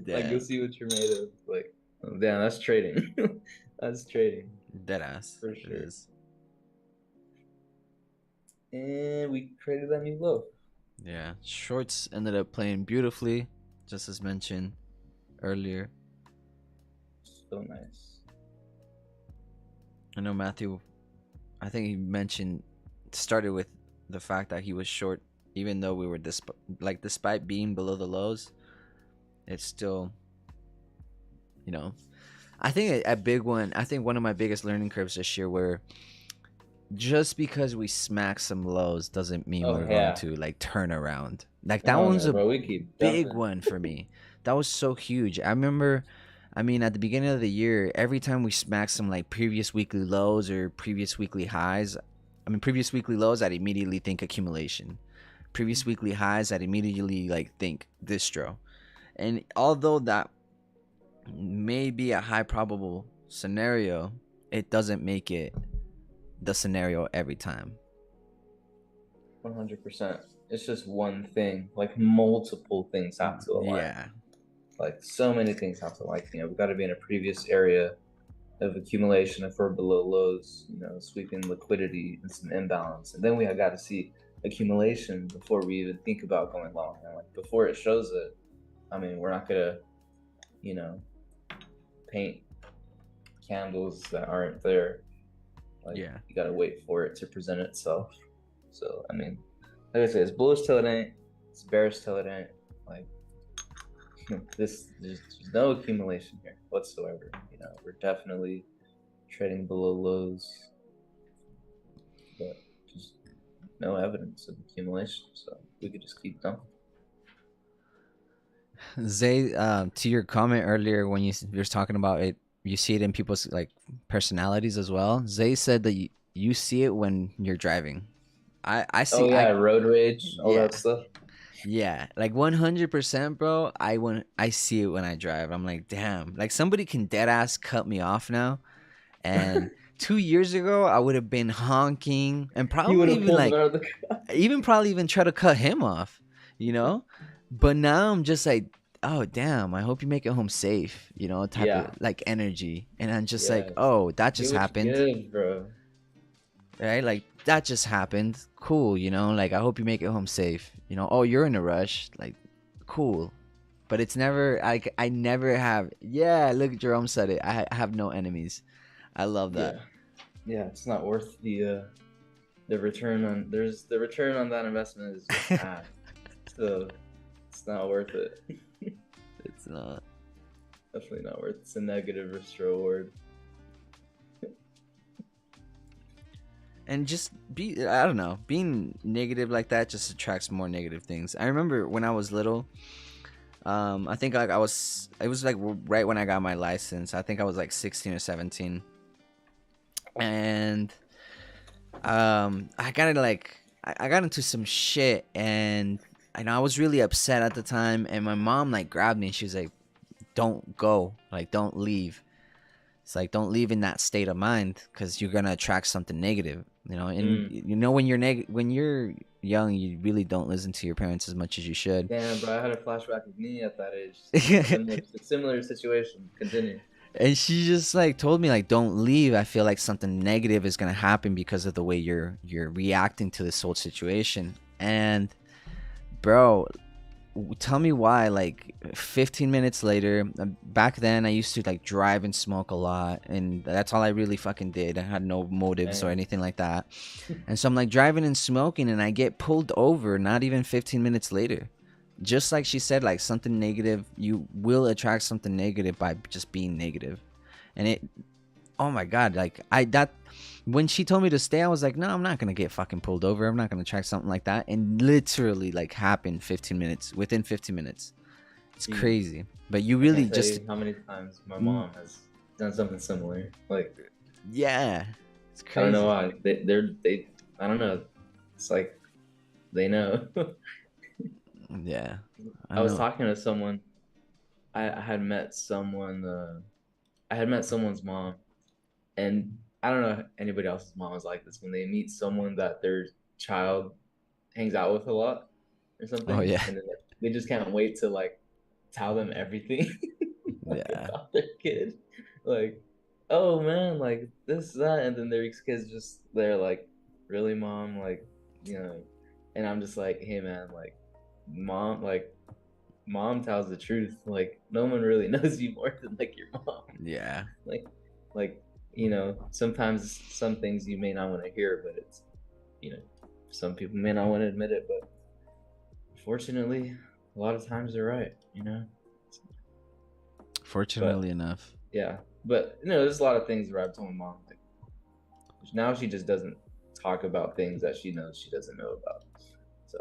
Like, you'll see what you're made of. Like, damn, that's trading. That's trading Deadass. for It sure. is. And we created that new low. Yeah. Shorts ended up playing beautifully, just as mentioned earlier. So nice. I know Matthew, I think he mentioned, started with the fact that he was short, even though we were despite being below the lows, it's still, I think a big one. I think one of my biggest learning curves this year where just because we smack some lows doesn't mean we're going to like turn around. Like that one's a bro, we keep big jumping. one for me. That was so huge. I remember, at the beginning of the year, every time we smacked some like previous weekly lows or previous weekly highs, previous weekly lows, I'd immediately think accumulation. Previous weekly highs, I'd immediately like think distro. And although that may be a high probable scenario, it doesn't make it the scenario every time. 100%. It's just one thing. Like, multiple things have to align. Yeah. Like, so many things have to align. We've got to be in a previous area of accumulation if we're below lows, sweeping liquidity and some imbalance. And then we have got to see accumulation before we even think about going long. And like, before it shows it, we're not going to, paint candles that aren't there. Like, Yeah. you gotta wait for it to present itself. So like I say, it's bullish till it ain't, it's bearish till it ain't. Like, there's no accumulation here whatsoever. We're definitely trading below lows, but just no evidence of accumulation. So we could just keep dumping. Zay, to your comment earlier when you were talking about it, you see it in people's like personalities as well. Zay said that you see it when you're driving. I see. Oh yeah, road rage, all that stuff. Yeah, like 100%, bro. I see it when I drive. I'm like, damn, like somebody can dead ass cut me off now, and 2 years ago I would have been honking and probably even like probably even try to cut him off, But now I'm just like, oh damn, I hope you make it home safe, type of like energy, and I'm just like, oh, that just happened, good, bro. Right? Like that just happened. Cool, like I hope you make it home safe. Oh, you're in a rush, like cool. But it's never like I never have. Yeah, look, Jerome said it. I have no enemies. I love that. Yeah, it's not worth the return on. The return on that investment is just bad. It's So it's not worth it. It's not. Definitely not worth it. It's a negative risk reward. And just I don't know, being negative like that just attracts more negative things. I remember when I was little, I think like it was like right when I got my license. I think I was like 16 or 17. And I got like I got into some shit, and I was really upset at the time, and my mom like grabbed me and she was like, don't go, like don't leave. It's like don't leave in that state of mind, because you're gonna attract something negative, and when you're young, you really don't listen to your parents as much as you should. Damn, bro, I had a flashback of me at that age. Similar situation. Continue. And she just like told me like don't leave. I feel like something negative is gonna happen because of the way you're reacting to this whole situation. And bro, tell me why. Like 15 minutes later, back then I used to like drive and smoke a lot, and that's all I really fucking did. I had no motives or anything like that. And so I'm like driving and smoking, and I get pulled over not even 15 minutes later. Just like she said, like something negative, you will attract something negative by just being negative. And it, oh my god, like when she told me to stay, I was like, no, I'm not gonna get fucking pulled over. I'm not gonna attract something like that. And literally like happened within 15 minutes. It's crazy. But you really just how many times my mom has done something similar. Like, yeah, it's crazy. I don't know why they I don't know. It's like they know. Yeah, I was talking to someone. I had met someone. I had met someone's mom, and I don't know if anybody else's mom is like this when they meet someone that their child hangs out with a lot or something. Oh yeah, and then they just can't wait to like tell them everything about their kid. Like, oh man, like this, that, and then their kids just they're like, really, mom, like, and I'm just like, hey man, like. Mom tells the truth. Like no one really knows you more than like your mom. Yeah. Like sometimes some things you may not want to hear, but it's some people may not want to admit it, but fortunately a lot of times they're right. Fortunately enough. Yeah, but there's a lot of things where I've told my mom like now she just doesn't talk about things that she knows she doesn't know about. So.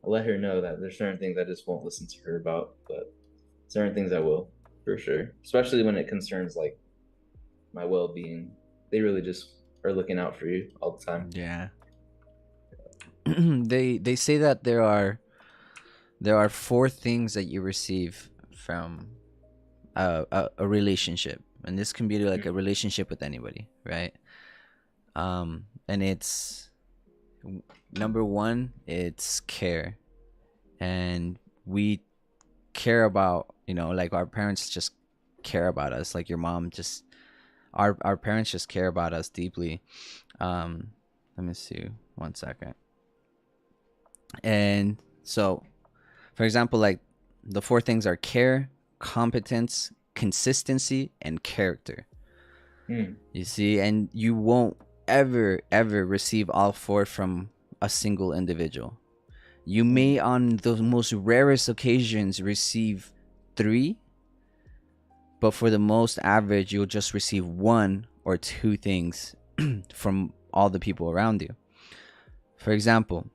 I let her know that there's certain things I just won't listen to her about, but certain things I will, for sure. Especially when it concerns like my well-being. They really just are looking out for you all the time. Yeah. They say that there are 4 things that you receive from a relationship, and this can be like a relationship with anybody, right? And it's number 1, it's care. And we care about, like our parents just care about us. Like your mom just, our parents just care about us deeply. Let me see, 1 second. And so, for example, like the 4 things are care, competence, consistency, and character. You see, and you won't ever receive all 4 from a single individual. You may on the most rarest occasions receive 3, but for the most average you'll just receive 1 or 2 things from all the people around you. For example,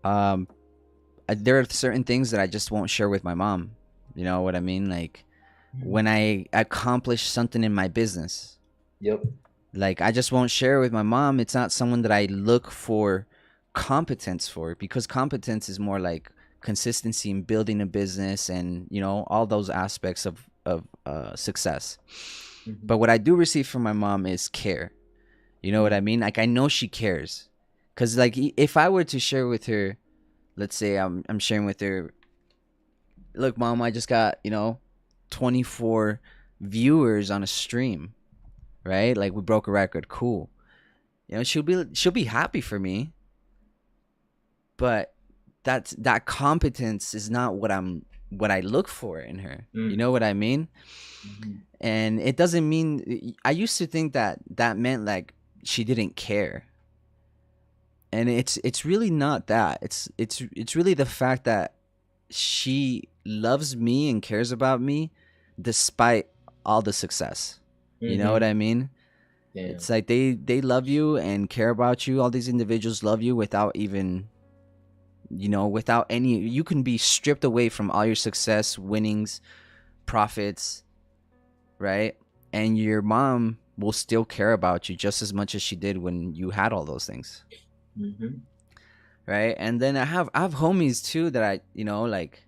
there are certain things that I just won't share with my mom. You know what I mean? Like when I accomplish something in my business. Yep. Like I just won't share with my mom. It's not someone that I look for competence for, because competence is more like consistency in building a business and all those aspects of success. But what I do receive from my mom is care. You know what I mean? Like I know she cares, because like if I were to share with her, let's say I'm sharing with her, look mom, I just got 24 viewers on a stream, right? Like we broke a record, cool. She'll be happy for me. But that competence is not what I look for in her. You know what I mean? And it doesn't mean, I used to think that meant like she didn't care. And it's really not that. It's really the fact that she loves me and cares about me despite all the success. You know what Mm-hmm. I mean? Yeah. It's like they love you and care about you. All these individuals love you without even, without any. You can be stripped away from all your success, winnings, profits, right? And your mom will still care about you just as much as she did when you had all those things, Mm-hmm. right? And then I have homies too that I, like,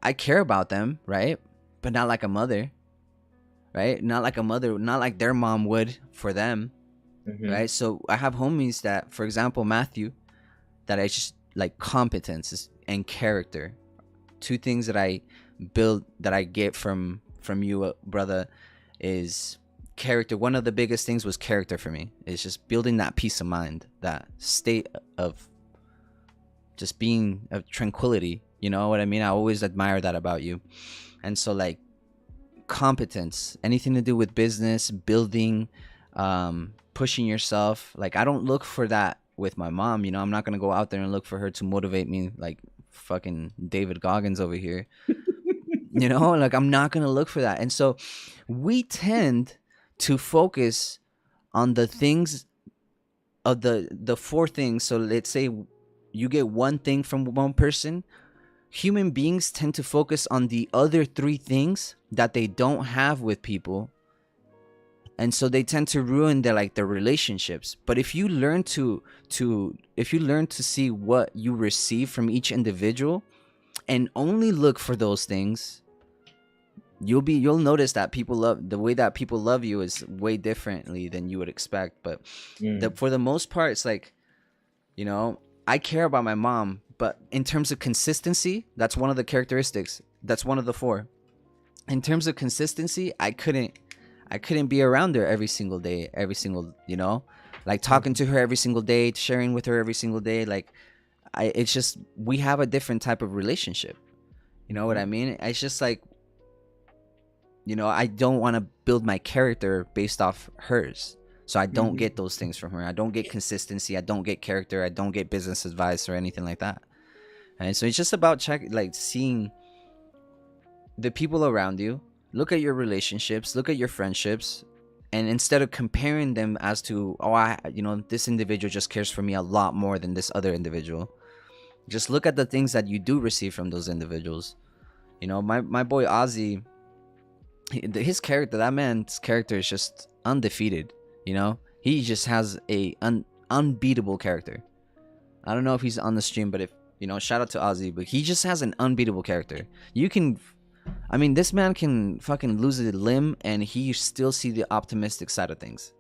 I care about them, right? But not like a mother, right? Not like a mother, not like their mom would for them, Mm-hmm. right? So I have homies that, for example, Matthew, that I just like competence and character, two things that I build that I get from you, brother, is character. One of the biggest things was character for me. It's just building that peace of mind, that state of just being of tranquility. You know what I mean? I always admire that about you. And so, like, competence, anything to do with business, building, pushing yourself. Like, I don't look for that with my mom. I'm not gonna go out there and look for her to motivate me like fucking David Goggins over here. Like, I'm not gonna look for that. And so we tend to focus on the things of the four things. So let's say you get one thing from one person. Human beings tend to focus on the other three things that they don't have with people, and so they tend to ruin their relationships. But if you learn to see what you receive from each individual and only look for those things, you'll notice that the way that people love you is way differently than you would expect. But Mm. for the most part, it's like, I care about my mom, but in terms of consistency, that's one of the characteristics. That's one of the four. In terms of consistency, I couldn't be around her every single day, every single, like talking to her every single day, sharing with her every single day. Like, it's just, we have a different type of relationship. You know what I mean? It's just like, I don't want to build my character based off hers. So I don't get those things from her. I don't get consistency. I don't get character. I don't get business advice or anything like that. And so it's just about seeing the people around you, look at your relationships, look at your friendships, and instead of comparing them as to, this individual just cares for me a lot more than this other individual, just look at the things that you do receive from those individuals. My boy Ozzy, his character, that man's character is just undefeated. He just has a unbeatable character. I don't know if he's on the stream, but if shout out to Ozzy, but he just has an unbeatable character. This man can fucking lose a limb and he still see the optimistic side of things.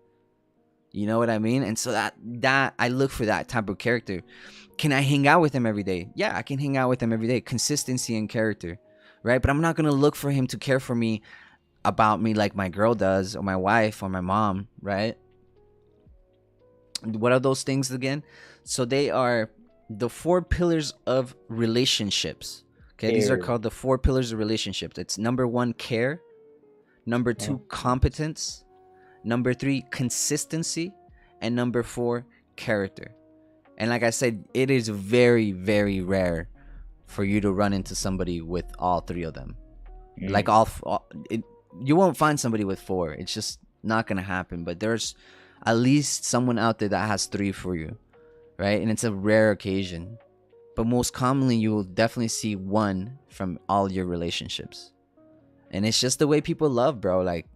You know what I mean? And so that I look for that type of character. Can I hang out with him every day? Yeah, I can hang out with him every day. Consistency and character, right? But I'm not gonna look for him to care for me, about me, like my girl does, or my wife, or my mom, right? What are those things again? So they are the four pillars of relationships. Okay, these are Care. called the four pillars of relationships. It's number 1, care. Number 2, competence. Number 3, consistency. And number 4, character. And like I said, it is very, very rare for you to run into somebody with all three of them. Like you won't find somebody with 4. It's just not gonna happen. But there's at least someone out there that has 3 for you, right? And it's a rare occasion. But most commonly, you will definitely see 1 from all your relationships. And it's just the way people love, bro. Like,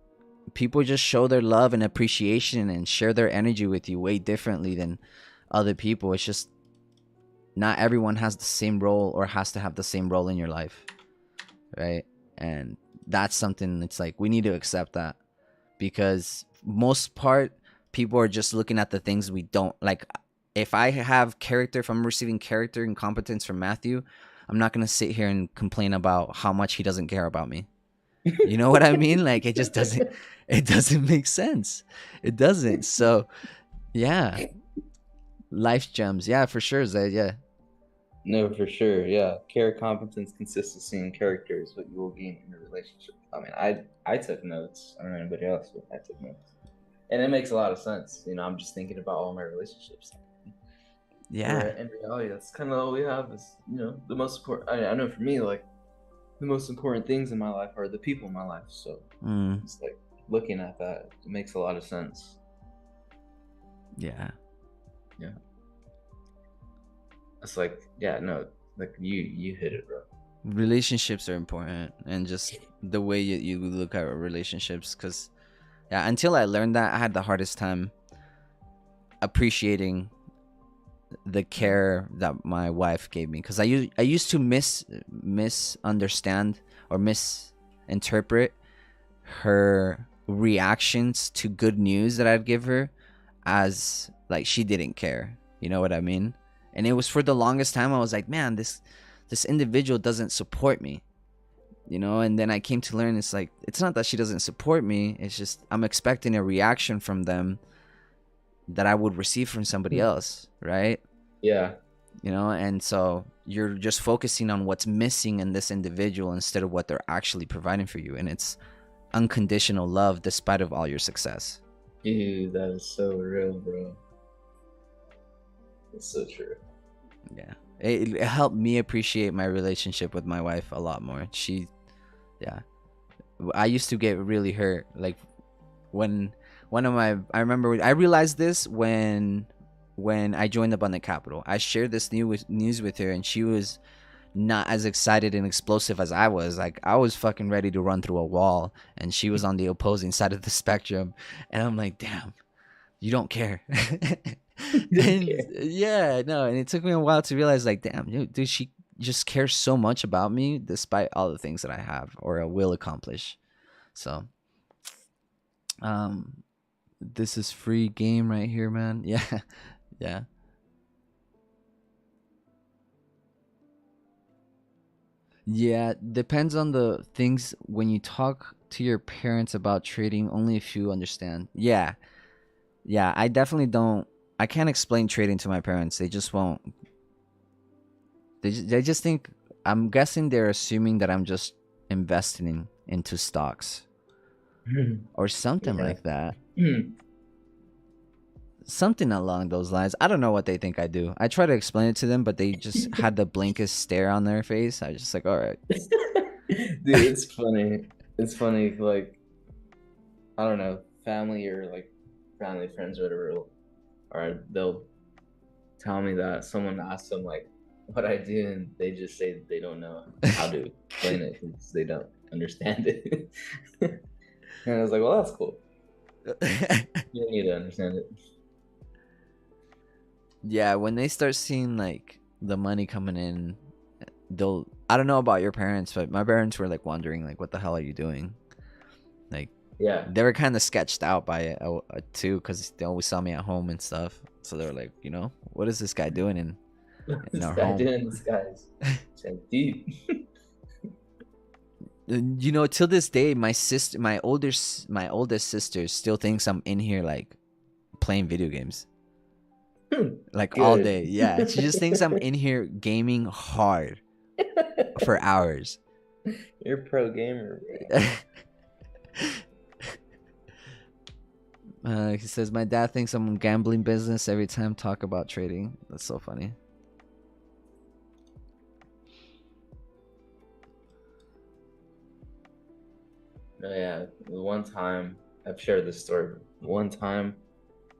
people just show their love and appreciation and share their energy with you way differently than other people. It's just not everyone has the same role or has to have the same role in your life, right? And that's something, it's like, we need to accept that, because most part, people are just looking at the things we don't like. If I have character, if I'm receiving character and competence from Matthew, I'm not going to sit here and complain about how much he doesn't care about me. You know what I mean? Like, it just doesn't make sense. It doesn't. So yeah, life gems. Yeah, for sure, Zed. Yeah. No, for sure. Yeah. Care, competence, consistency, and character is what you will gain in a relationship. I took notes. I don't know anybody else, but I took notes. And it makes a lot of sense. I'm just thinking about all my relationships. Yeah. in reality, that's kind of all we have. Is the most important. I know for me, like the most important things in my life are the people in my life. So Mm, it's like looking at that, it makes a lot of sense. yeah. Yeah, it's like no, like you hit it, bro. Relationships are important, and just the way you look at relationships. Because yeah, until I learned that, I had the hardest time appreciating the care that my wife gave me, because I used to misunderstand or misinterpret her reactions to good news that I'd give her as like she didn't care. You know what I mean? And it was for the longest time I was like, man, this individual doesn't support me. And then I came to learn it's like it's not that she doesn't support me, it's just I'm expecting a reaction from them that I would receive from somebody else, right? Yeah, And so you're just focusing on what's missing in this individual instead of what they're actually providing for you, and it's unconditional love despite of all your success. dude, that is so real, bro. It's so true. Yeah, it helped me appreciate my relationship with my wife a lot more. Yeah, I used to get really hurt, like when I remember I realized this when I joined Abundant Capital. I shared this news with her, and she was not as excited and explosive as I was. Like I was fucking ready to run through a wall, and she was on the opposing side of the spectrum. And I'm like, damn, you don't care. And yeah, no, and it took me a while to realize, like, damn, dude, she just cares so much about me despite all the things that I have or will accomplish. So, um, this is free game right here, man. Yeah, yeah. Yeah, depends on the things. When you talk to your parents about trading, only if you understand. Yeah, yeah, I definitely don't. I can't explain trading to my parents. They just won't. They just think. I'm guessing they're assuming that I'm just investing into stocks or something Yeah. like that. Something along those lines. I don't know what they think I do. I try to explain it to them, but they just had the blankest stare on their face. I was just like, all right. Dude, it's funny. It's funny, like I don't know, family or like family friends or whatever, or they'll tell me that someone asks them like what I do, and they just say they don't know how to explain it because they don't understand it. And I was like, well, that's cool. You don't need to understand it. Yeah, when they start seeing like the money coming in, they'll. I don't know about your parents, but my parents were like wondering, like, what the hell are you doing? Like, Yeah. they were kind of sketched out by it too, because they always saw me at home and stuff. So they were like, what is this guy doing in This our guy home? doing this guy's deep. Till this day, my oldest sister still thinks I'm in here like playing video games, like all Good. day. Yeah, she just thinks I'm in here gaming hard for hours. You're a pro gamer, bro. He says my dad thinks I'm in gambling business every time talk about trading. That's so funny. No, yeah. One time, I've shared this story. One time,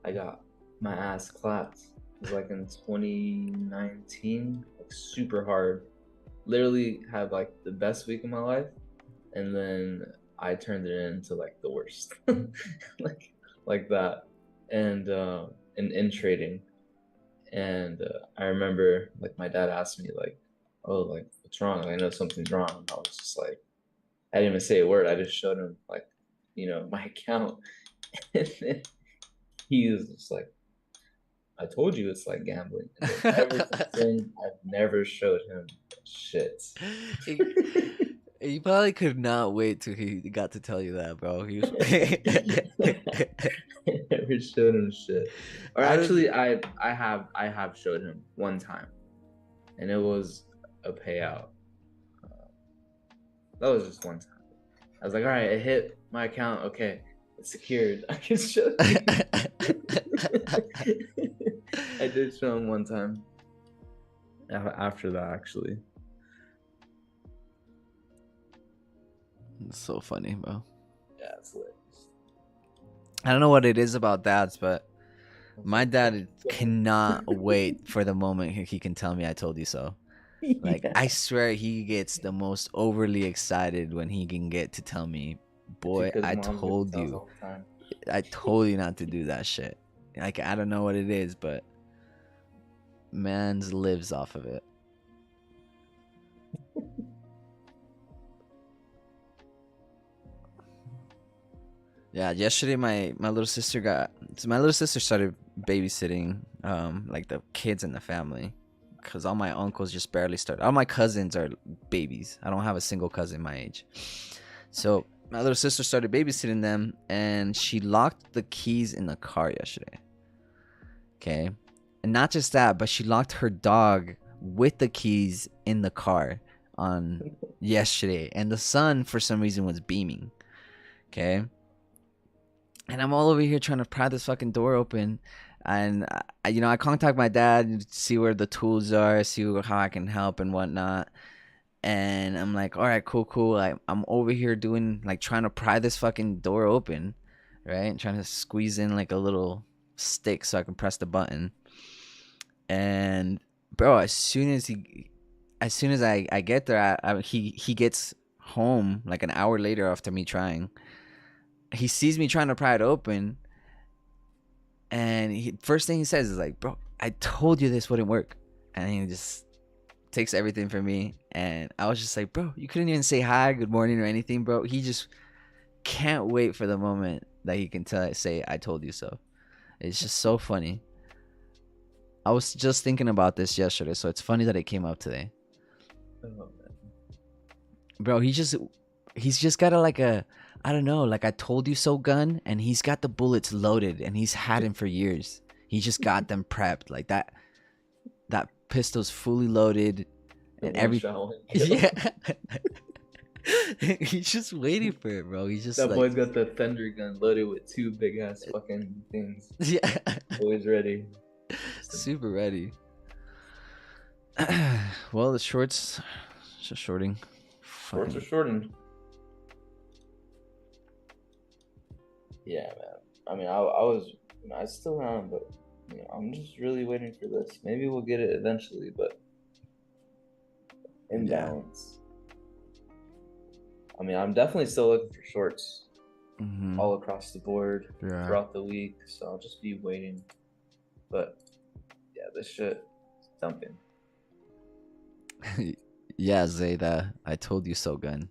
I got my ass clapped. It was like in 2019, like super hard. Literally had like the best week of my life, and then I turned it into like the worst, like that, and in trading. And I remember like my dad asked me like, "Oh, like what's wrong? I know something's wrong." And I was just like, I didn't even say a word. I just showed him like, my account, and then he was just like, "I told you it's like gambling." And then ever since then, I've never showed him shit. He probably could not wait till he got to tell you that, bro. He was... I never showed him shit. Or actually, I have showed him one time, and it was a payout. That was just one time. I was like, all right, it hit my account. Okay, it's secured. I can show you. I did show him one time. After that, actually. It's so funny, bro. Yeah, it's lit. I don't know what it is about dads, but my dad cannot wait for the moment he can tell me I told you so. Like, Yeah. I swear he gets the most overly excited when he can get to tell me, boy, Because I moms get to told tell us you. all the time. I told you not to do that shit. Like, I don't know what it is, but man's lives off of it. Yeah, yesterday my little sister started babysitting like the kids in the family, because all my uncles just barely started. All my cousins are babies. I don't have a single cousin my age. So my little sister started babysitting them, and she locked the keys in the car yesterday. Okay, and not just that, but she locked her dog with the keys in the car on yesterday, and the sun for some reason was beaming. Okay. And I'm all over here trying to pry this fucking door open, and I contact my dad, see where the tools are, see how I can help and whatnot. And I'm like, all right, cool. I'm over here doing, like, trying to pry this fucking door open, right? Trying to squeeze in like a little stick so I can press the button. And bro, as soon as I get there, he gets home like an hour later after me trying. He sees me trying to pry it open, and first thing he says is like, bro, I told you this wouldn't work. And he just takes everything from me, and I was just like, bro, you couldn't even say hi, good morning, or anything, bro. He just can't wait for the moment that he can say I told you so. It's just so funny. I was just thinking about this yesterday, so it's funny that it came up today. Oh, man. Bro, he's just got I don't know, like I told you so gun, and he's got the bullets loaded, and he's had them for years. He just got them prepped like that. That pistol's fully loaded, and yeah. He's just waiting for it, bro. He's just That like, boy's got the Thunder gun loaded with 2 big ass fucking things. yeah, Always ready. super ready. Well, the shorts just shorting. Shorts are shortened. Yeah, man. I mean, I still am, but I'm just really waiting for this. Maybe we'll get it eventually, but imbalance. I mean, I'm definitely still looking for shorts all across the board throughout the week, so I'll just be waiting. But yeah, this shit is dumping. Yeah, Zayda, I told you so, gun.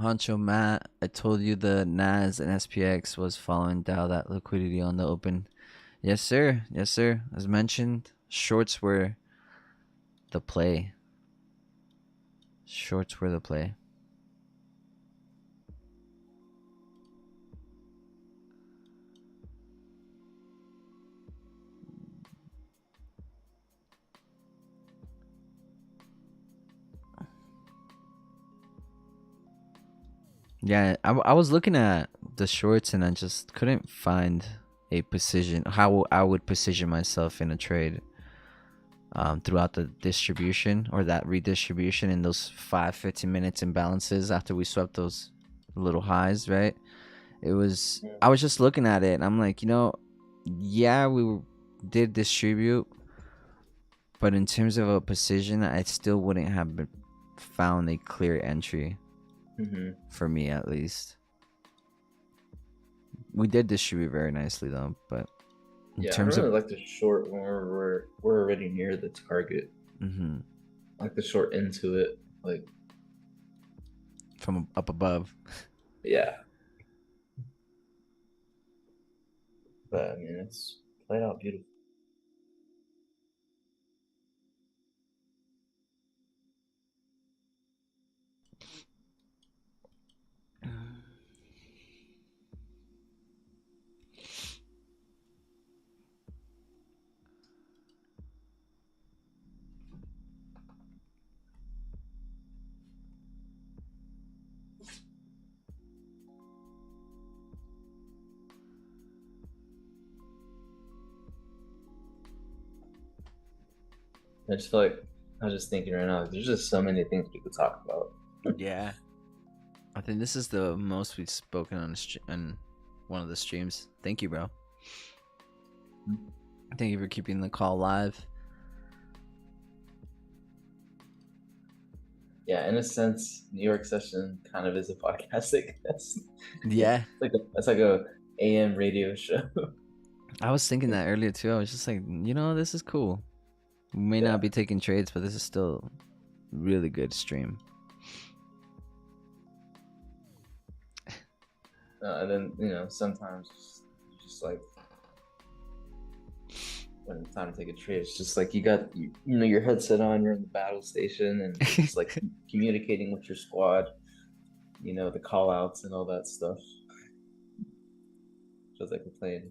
Honcho Matt, I told you the NAS and SPX was following down that liquidity on the open. Yes, sir. Yes, sir. As mentioned, shorts were the play. Shorts were the play. Yeah, I was looking at the shorts, and I just couldn't find a position, how I would position myself in a trade throughout the distribution or that redistribution in those 5-15 minutes imbalances after we swept those little highs, right? I was just looking at it, and I'm like, yeah, did distribute, but in terms of a position, I still wouldn't have found a clear entry. For me, at least. We did distribute very nicely, though, but in terms I really like the short when we're already near the target. Like the short into it, like from up above. Yeah. But I mean, it's played out beautiful. I just feel like I was just thinking right now. There's just so many things we could talk about. Yeah. I think this is the most we've spoken on one of the streams. Thank you, bro. Thank you for keeping the call live. Yeah, in a sense, New York session kind of is a podcast, I guess. Yeah. It's like a AM radio show. I was thinking that earlier too. I was just like, this is cool. We may Yeah. not be taking trades, but this is still really good stream. And then, sometimes just like when it's time to take a trade, it's just like you got your headset on, you're in the battle station, and you're just like communicating with your squad, the call outs and all that stuff. Feels like we're playing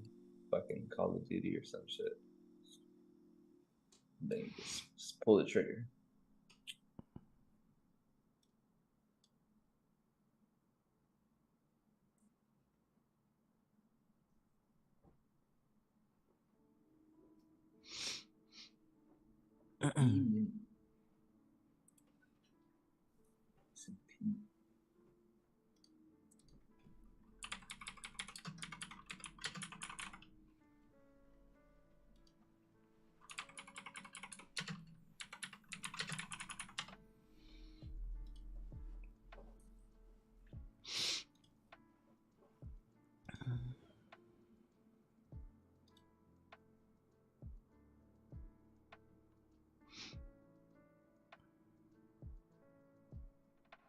fucking Call of Duty or some shit. And then you just pull the trigger.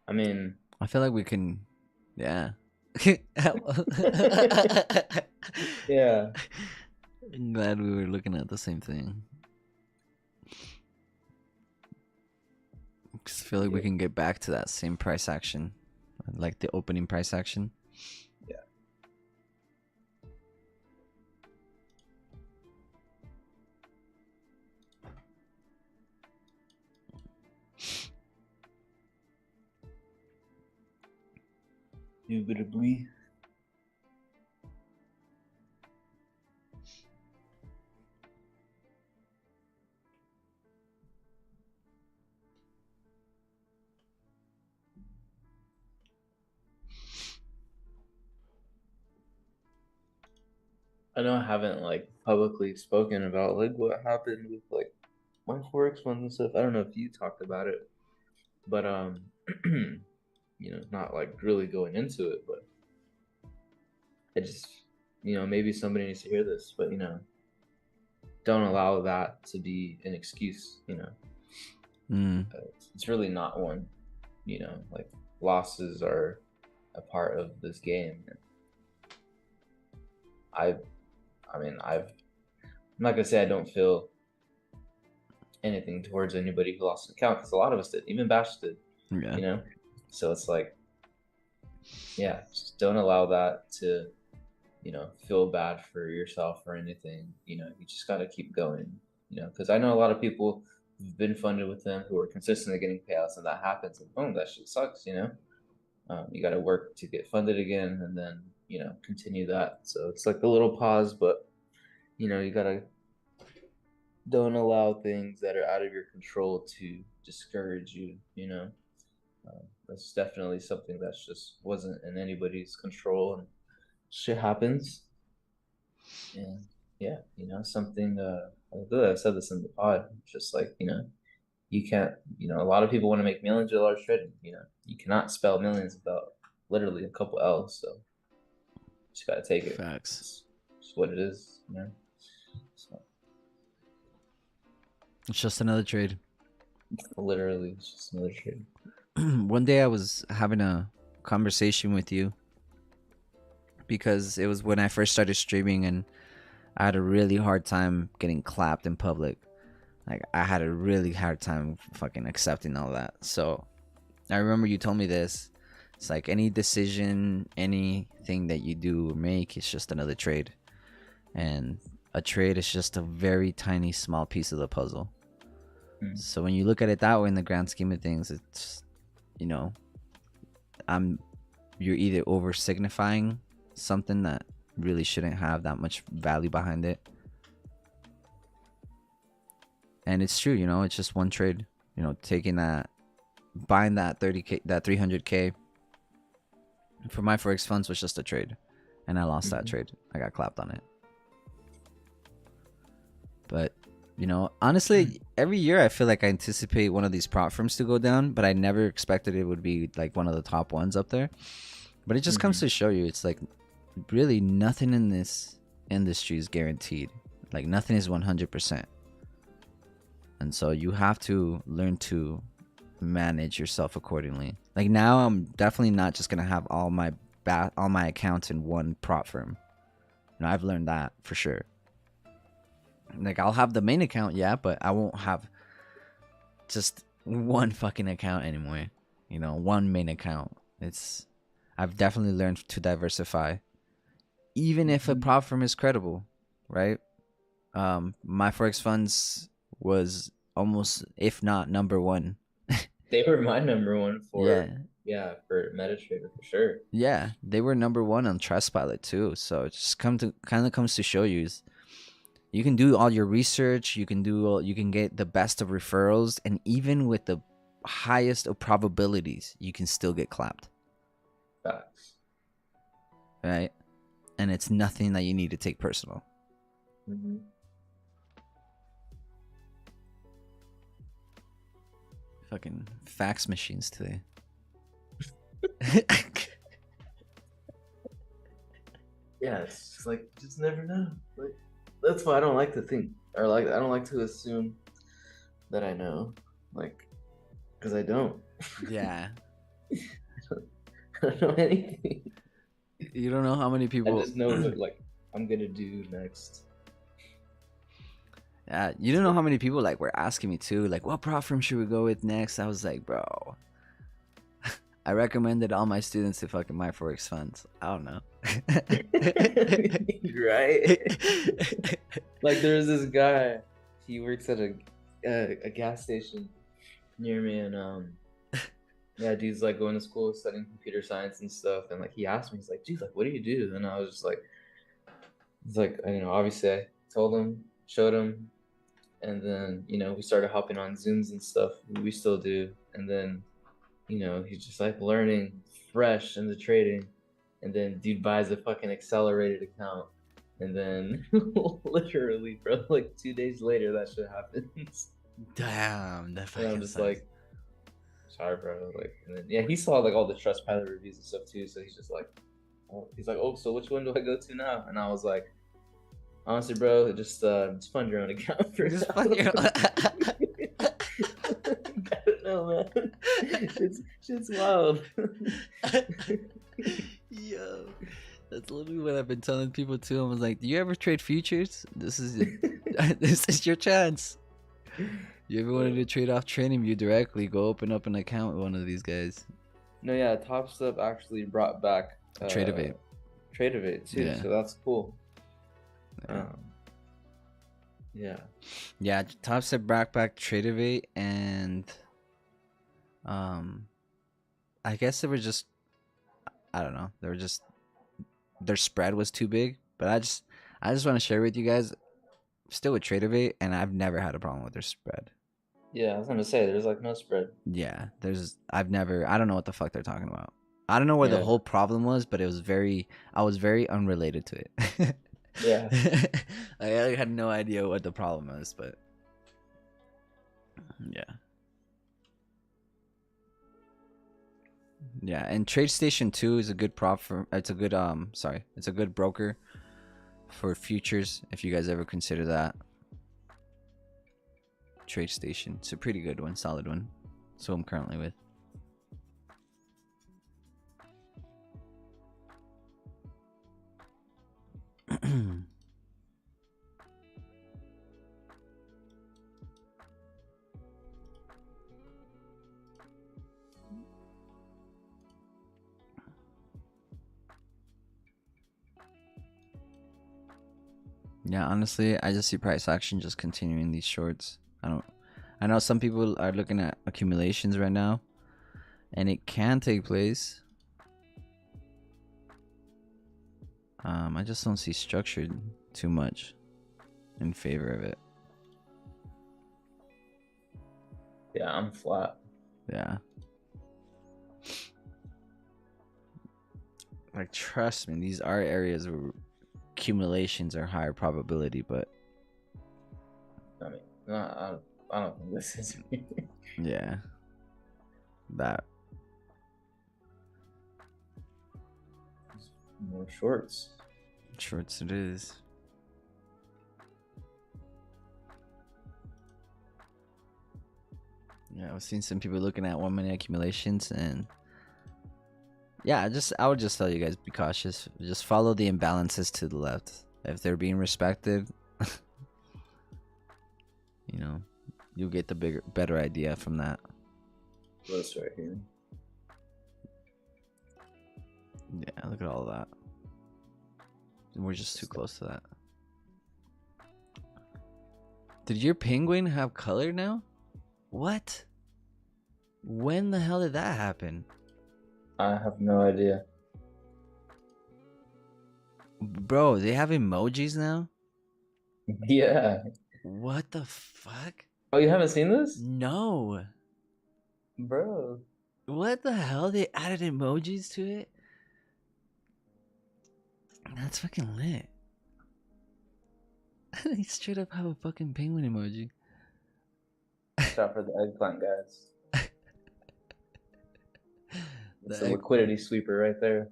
I mean, I feel like we can, yeah. yeah. I'm glad we were looking at the same thing. Just feel like we can get back to that same price action, like the opening price action. Yeah. Indubitably. I know I haven't publicly spoken about what happened with my forex funds and stuff. I don't know if you talked about it, but not really going into it, but I just maybe somebody needs to hear this, but don't allow that to be an excuse. It's really not one. Losses are a part of this game. I'm not gonna say I don't feel anything towards anybody who lost an account, because a lot of us did, even Bash did. Yeah. So it's just don't allow that to feel bad for yourself or anything. You just got to keep going, because I know a lot of people who've been funded with them who are consistently getting payouts, and that happens, and boom, that shit sucks. You got to work to get funded again, and then continue that. So it's like a little pause, but you gotta don't allow things that are out of your control to discourage you. That's definitely something that's just wasn't in anybody's control, and shit happens. And something I said this in the pod, just you can't, a lot of people want to make millions of dollars trading. You cannot spell millions without literally a couple L's. So just gotta take it. Facts. It's what it is. So It's just another trade. literally, it's just another trade. One day I was having a conversation with you because it was when I first started streaming, and I had a really hard time getting clapped in public. I had a really hard time fucking accepting all that. So I remember you told me this. It's like any decision, anything that you do or make, it's just another trade. And a trade is just a very tiny, small piece of the puzzle. So when you look at it that way, in the grand scheme of things, it's, you're either over signifying something that really shouldn't have that much value behind it, And it's true, you know, it's just one trade. You know, taking that, buying that 30K, that 300K for my Forex funds was just a trade. And I lost that Mhm. trade. I got clapped on it. But, you know, honestly, every year I feel like I anticipate one of these prop firms to go down, but I never expected it would be like one of the top ones up there. But it just comes Mhm. to show you, it's like really nothing in this industry is guaranteed. Like nothing is 100%. And so you have to learn to manage yourself accordingly. Like now I'm definitely not just going to have all my accounts in one prop firm. You know, I've learned that for sure. Like I'll have the main account, yeah, but I won't have just one fucking account anymore. You know, one main account. I've definitely learned to diversify, even if a Mhm. prop firm is credible, right? My Forex funds was almost, if not number one. They were my number one Yeah, for MetaTrader for sure. yeah, they were number one on Trustpilot too. So it just kind of comes to show you is you can do all your research, you can get the best of referrals, and even with the highest of probabilities, you can still get clapped, Facts. right? And it's nothing that you need to take personal. Mm-hmm. Fucking fax machines today. Yeah, it's just like just never know. Like that's why I don't like to think, or like I don't like to assume that I know, like, because I don't. Yeah. I don't know anything. You don't know how many I people. just know what like I'm gonna do next. Yeah, you don't know how many people like were asking me too, like, what prop firm should we go with next? I was like, bro, I recommended all my students to fucking my Forex funds. I don't know. Right? Like there's this guy, he works at a gas station near me, and yeah, dude's like going to school studying computer science and stuff, and like he asked me, he's like, dude, like what do you do? And I was just like, it's like, you know, obviously I told him, showed him, and then you know we started hopping on Zooms and stuff. We still do, and then you know he's just like learning fresh into trading, and then dude buys a fucking accelerated account, and then literally, bro, like 2 days later that shit happens. Damn, that And I'm fucking just sucks. like, sorry, bro. Like, and then yeah, he saw like all the Trustpilot reviews and stuff too, so he's just like, oh, he's like, oh, so which one do I go to now? And I was like, honestly, bro, just fund your own account for Just now. fund your own- I don't know, man. Shit's wild. Yo, that's literally what I've been telling people too. I was like, do you ever trade futures? This is this is your chance. You ever wanted to trade off TradingView directly? Go open up an account with one of these guys. No, yeah, Top Step actually brought back Tradeovate. Tradeovate too, Yeah. so that's cool. Yeah. Yeah. Yeah, Top Step brought back Tradeovate, and I guess they were just, I don't know, they were just, their spread was too big. But I just want to share with you guys, still with Tradeovate, and I've never had a problem with their spread. Yeah, I was gonna say there's like no spread. Yeah, I don't know what the fuck they're talking about. I don't know where the Yeah. whole problem was, but I was very unrelated to it. Yeah. I had no idea what the problem was, but yeah. Yeah, and TradeStation 2 is a good it's a good broker for futures if you guys ever consider that. TradeStation, it's a pretty good one, solid one. So I'm currently with. Yeah, honestly, I just see price action just continuing these shorts. I know some people are looking at accumulations right now, and it can take place. I just don't see structured too much in favor of it. Yeah, I'm flat. Yeah. Like, trust me, these are areas where accumulations are higher probability, but I mean, no, I don't think this is yeah, that more shorts. shorts it is. Yeah, I've seen some people looking at 1 minute accumulations, and yeah, I would just tell you guys, be cautious. Just follow the imbalances to the left. If they're being respected, you know, you'll get the better idea from that. This right here. Yeah, look at all that. We're just too close to that. Did your penguin have color now? What? When the hell did that happen? I have no idea. Bro, they have emojis now? Yeah. What the fuck? Oh, you haven't seen this? No. Bro. What the hell? They added emojis to it? That's fucking lit. They straight up have a fucking penguin emoji. Watch out for the eggplant, guys. It's The a liquidity sweeper right there.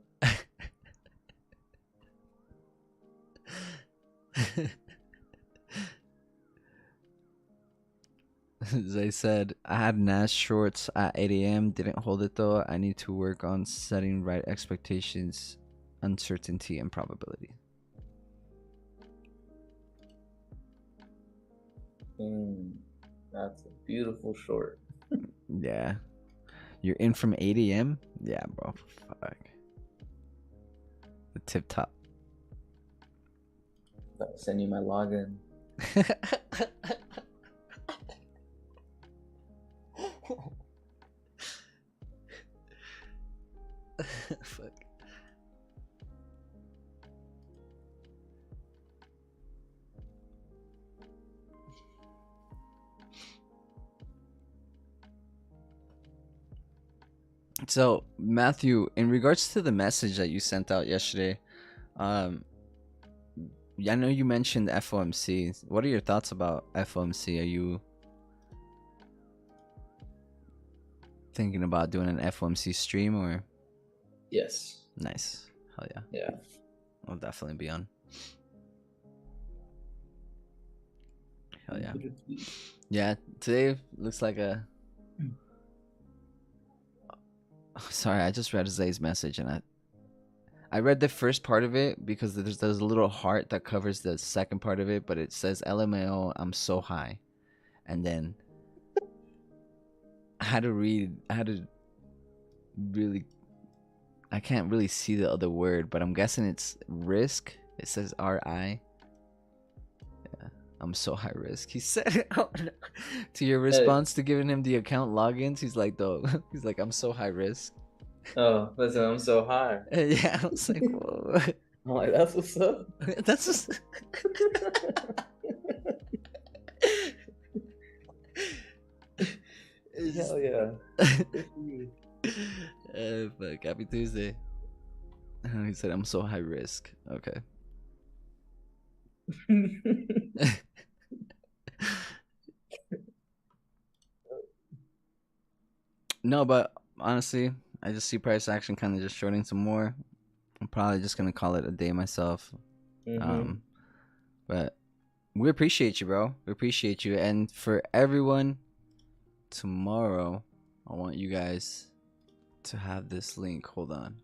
As I said, I had Nash shorts at 8 a.m. Didn't hold it though. I need to work on setting right expectations, uncertainty, and probability. That's a beautiful short. Yeah. You're in from 8 a.m.? Yeah, bro. Fuck. The tip top. I'll send you my login. Fuck. So, Matthew, in regards to the message that you sent out yesterday, I know you mentioned FOMC. What are your thoughts about FOMC? Are you thinking about doing an FOMC stream or? Yes. Nice. Hell yeah. Yeah. I'll definitely be on. Hell yeah. Yeah, today looks like a... Sorry, I just read Zay's message and I read the first part of it because there's a little heart that covers the second part of it, but it says LMAO, I'm so high. And then I had to really, I can't really see the other word, but I'm guessing it's risk. It says RI. Yeah, I'm so high risk. He said it to your response to giving him the account logins. He's like, he's like, I'm so high risk. Oh, listen, I'm so high. Yeah, I was like, whoa. I'm like, that's what's up. That's just... Hell yeah. Fuck, happy Tuesday. He said, I'm so high risk. Okay. No, but honestly, I just see price action kind of just shorting some more. I'm probably just gonna call it a day myself. But we appreciate you, bro. We appreciate you. And for everyone, tomorrow, I want you guys to have this link. Hold on.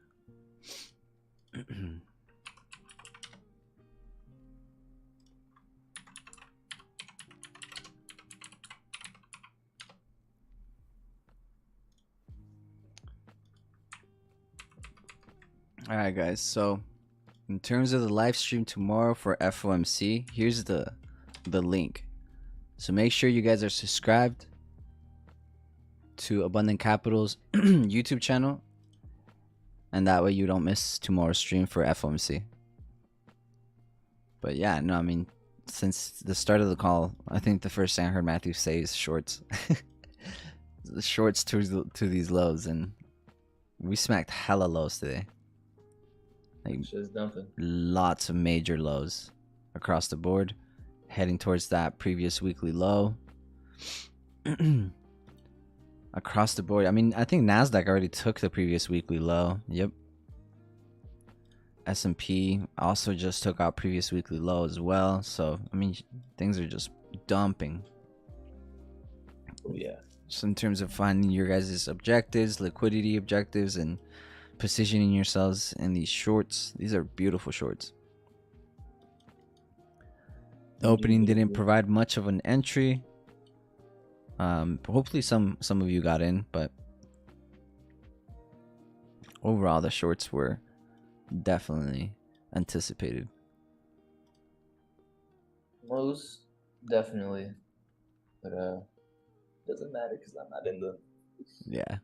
All right, guys. So, in terms of the live stream tomorrow for FOMC, here's the link. So make sure you guys are subscribed to Abundant Capital's YouTube channel, and that way you don't miss tomorrow's stream for FOMC. But yeah, no, I mean, since the start of the call, I think the first thing I heard Matthew say is shorts. the shorts to these lows, and we smacked hella lows today. Like Shit's dumping. lots of major lows across the board, heading towards that previous weekly low. Across the board. I mean, I think Nasdaq already took the previous weekly low. Yep. S&P also just took out previous weekly low as well. So I mean, things are just dumping. Oh, yeah. Just in terms of finding your guys' objectives, liquidity objectives, and positioning yourselves in these shorts. These are beautiful shorts. The opening didn't provide much of an entry. Hopefully some of you got in, but overall the shorts were definitely anticipated. Most definitely, but doesn't matter because I'm not in them. Yeah.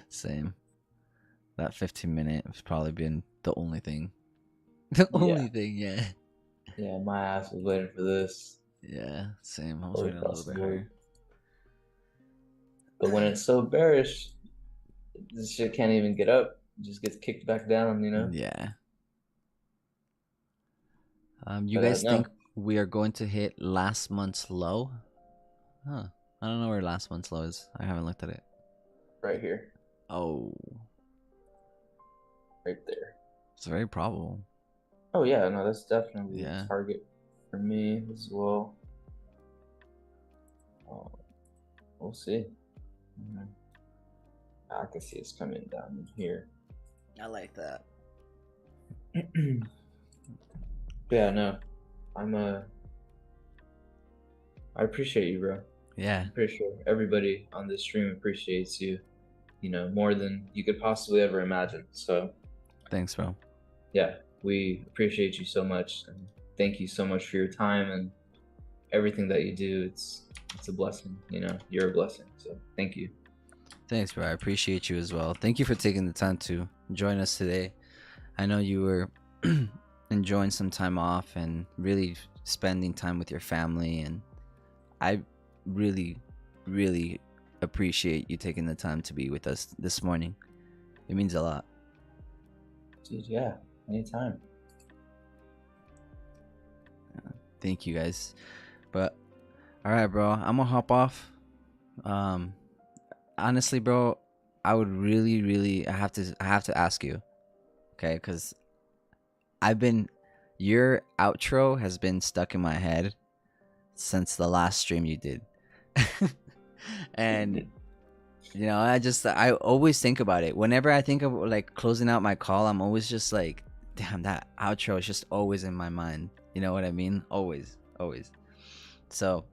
Same. That 15-minute has probably been the only thing. The only thing, yeah. Yeah, my ass was waiting for this. Yeah, same. I was waiting a little bit Possible. higher. But when it's so bearish, this shit can't even get up. It just gets kicked back down, you know? Yeah. You But, guys no. think we are going to hit last month's low? Huh. I don't know where last month's low is. I haven't looked at it. Right here. Oh. Right there. It's very probable. Oh, yeah. No, that's definitely Yeah. a target for me as well. We'll see. Mhm. I can see it's coming down here. I like that. Yeah, no. I appreciate you, bro. Yeah. I'm pretty sure everybody on this stream appreciates you, you know, more than you could possibly ever imagine. So, Thanks, bro. yeah, we appreciate you so much, and thank you so much for your time and everything that you do. It's a blessing, you know. You're a blessing. So, thank you. Thanks, bro. I appreciate you as well. Thank you for taking the time to join us today. I know you were enjoying some time off and really spending time with your family, and I really, really appreciate you taking the time to be with us this morning. It means a lot. Dude, yeah, anytime. Thank you guys. But all right, bro, I'm gonna hop off. Honestly, bro, I would really I have to ask you, okay? Because your outro has been stuck in my head since the last stream you did. And you know, I always think about it whenever I think of like closing out my call. I'm always just like, damn, that outro is just always in my mind. You know what I mean? Always. So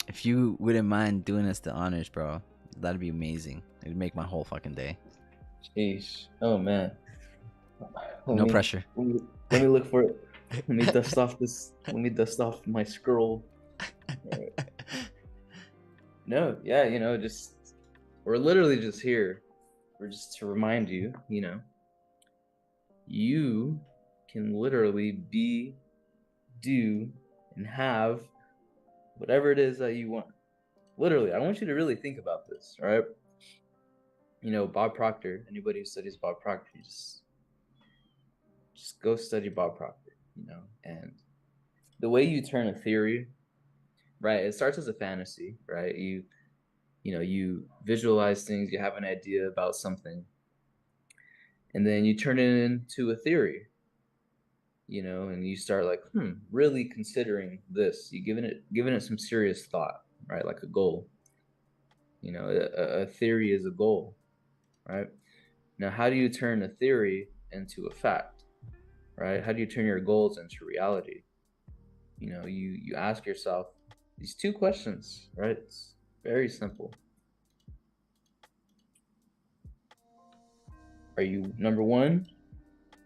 if you wouldn't mind doing us the honors, bro, that'd be amazing. It'd make my whole fucking day. Sheesh. Oh man. No pressure. Let me look for it. Let me dust off this. Let me dust off my scroll. Right. No, yeah, you know, just we're literally just here. We're just to remind you, you know, you can literally be, do, and have whatever it is that you want. Literally, I want you to really think about this, right? You know, Bob Proctor. Anybody who studies Bob Proctor, just go study Bob Proctor, you know. And the way you turn a theory, right? It starts as a fantasy, right? You know, you visualize things, you have an idea about something, and then you turn it into a theory, you know, and you start like, really considering this. You giving it some serious thought, right? Like a goal. You know, a theory is a goal, right? Now, how do you turn a theory into a fact, right? How do you turn your goals into reality? You know, you ask yourself these two questions, right? It's very simple. Are you, number one,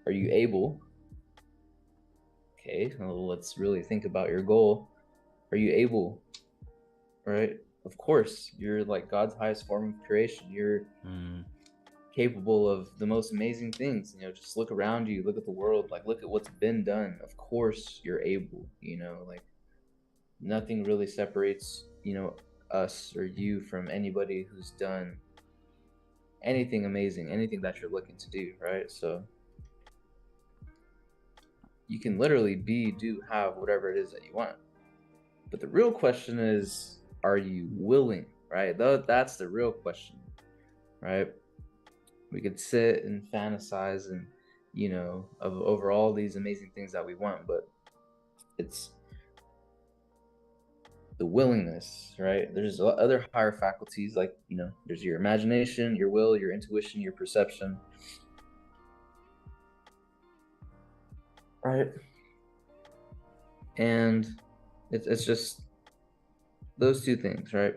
are you able? Okay, well, let's really think about your goal. Are you able? Right? Of course, you're like God's highest form of creation. You're capable of the most amazing things. You know, just look around you, look at the world, like look at what's been done. Of course you're able, you know, like nothing really separates, you know, us or you from anybody who's done anything amazing, anything that you're looking to do, right? So you can literally be, do, have whatever it is that you want. But the real question is, are you willing, right? That's the real question, right? We could sit and fantasize and, over all these amazing things that we want, but it's the willingness, right? There's other higher faculties, like, there's your imagination, your will, your intuition, your perception, right? And it's just those two things, right?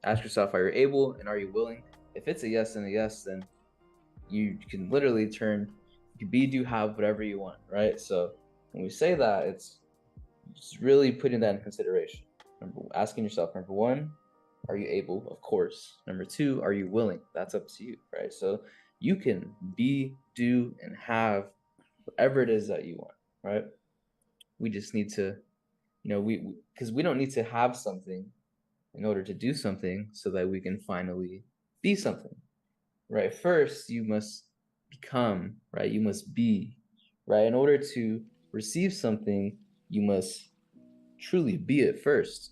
Ask yourself, are you able and are you willing? If it's a yes and a yes, then you can literally you can be, do, have whatever you want, right? So when we say that, it's just really putting that in consideration. Asking yourself, number one, are you able? Of course. Number two, are you willing? That's up to you, right? So you can be, do, and have whatever it is that you want, right? We just need to, because we don't need to have something in order to do something so that we can finally be something, right? First, you must become, right? You must be, right? In order to receive something, you must truly be it first,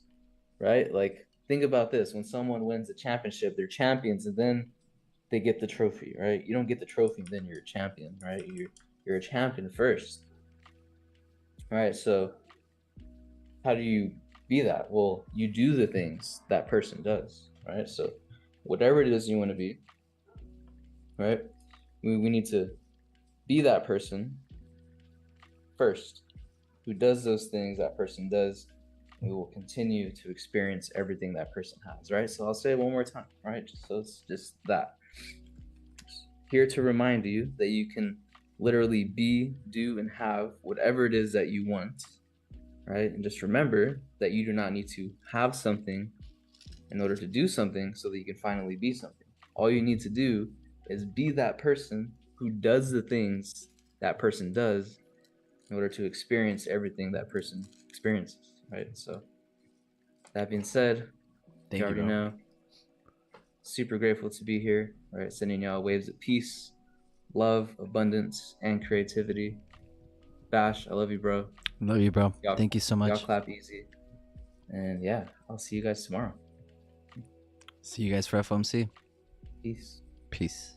right? Like, think about this. When someone wins a championship, they're champions, and then they get the trophy, right? You don't get the trophy, and then you're a champion, right? You're a champion first. All right, so how do you be that? Well, you do the things that person does, right? So whatever it is you want to be, right? We need to be that person first who does those things that person does. We will continue to experience everything that person has, right? So I'll say it one more time, right? So it's just that. Here to remind you that you can literally be, do, and have whatever it is that you want, right? And just remember that you do not need to have something in order to do something so that you can finally be something. All you need to do is be that person who does the things that person does in order to experience everything that person experiences, right? So that being said, Thank you you, already bro. know. Super grateful to be here, right? Sending y'all waves of peace, love, abundance, and creativity. Bash, I love you, bro. Love you, bro. Y'all, Thank you so y'all much. clap easy. And yeah, I'll see you guys tomorrow. See you guys for FOMC. Peace. Peace.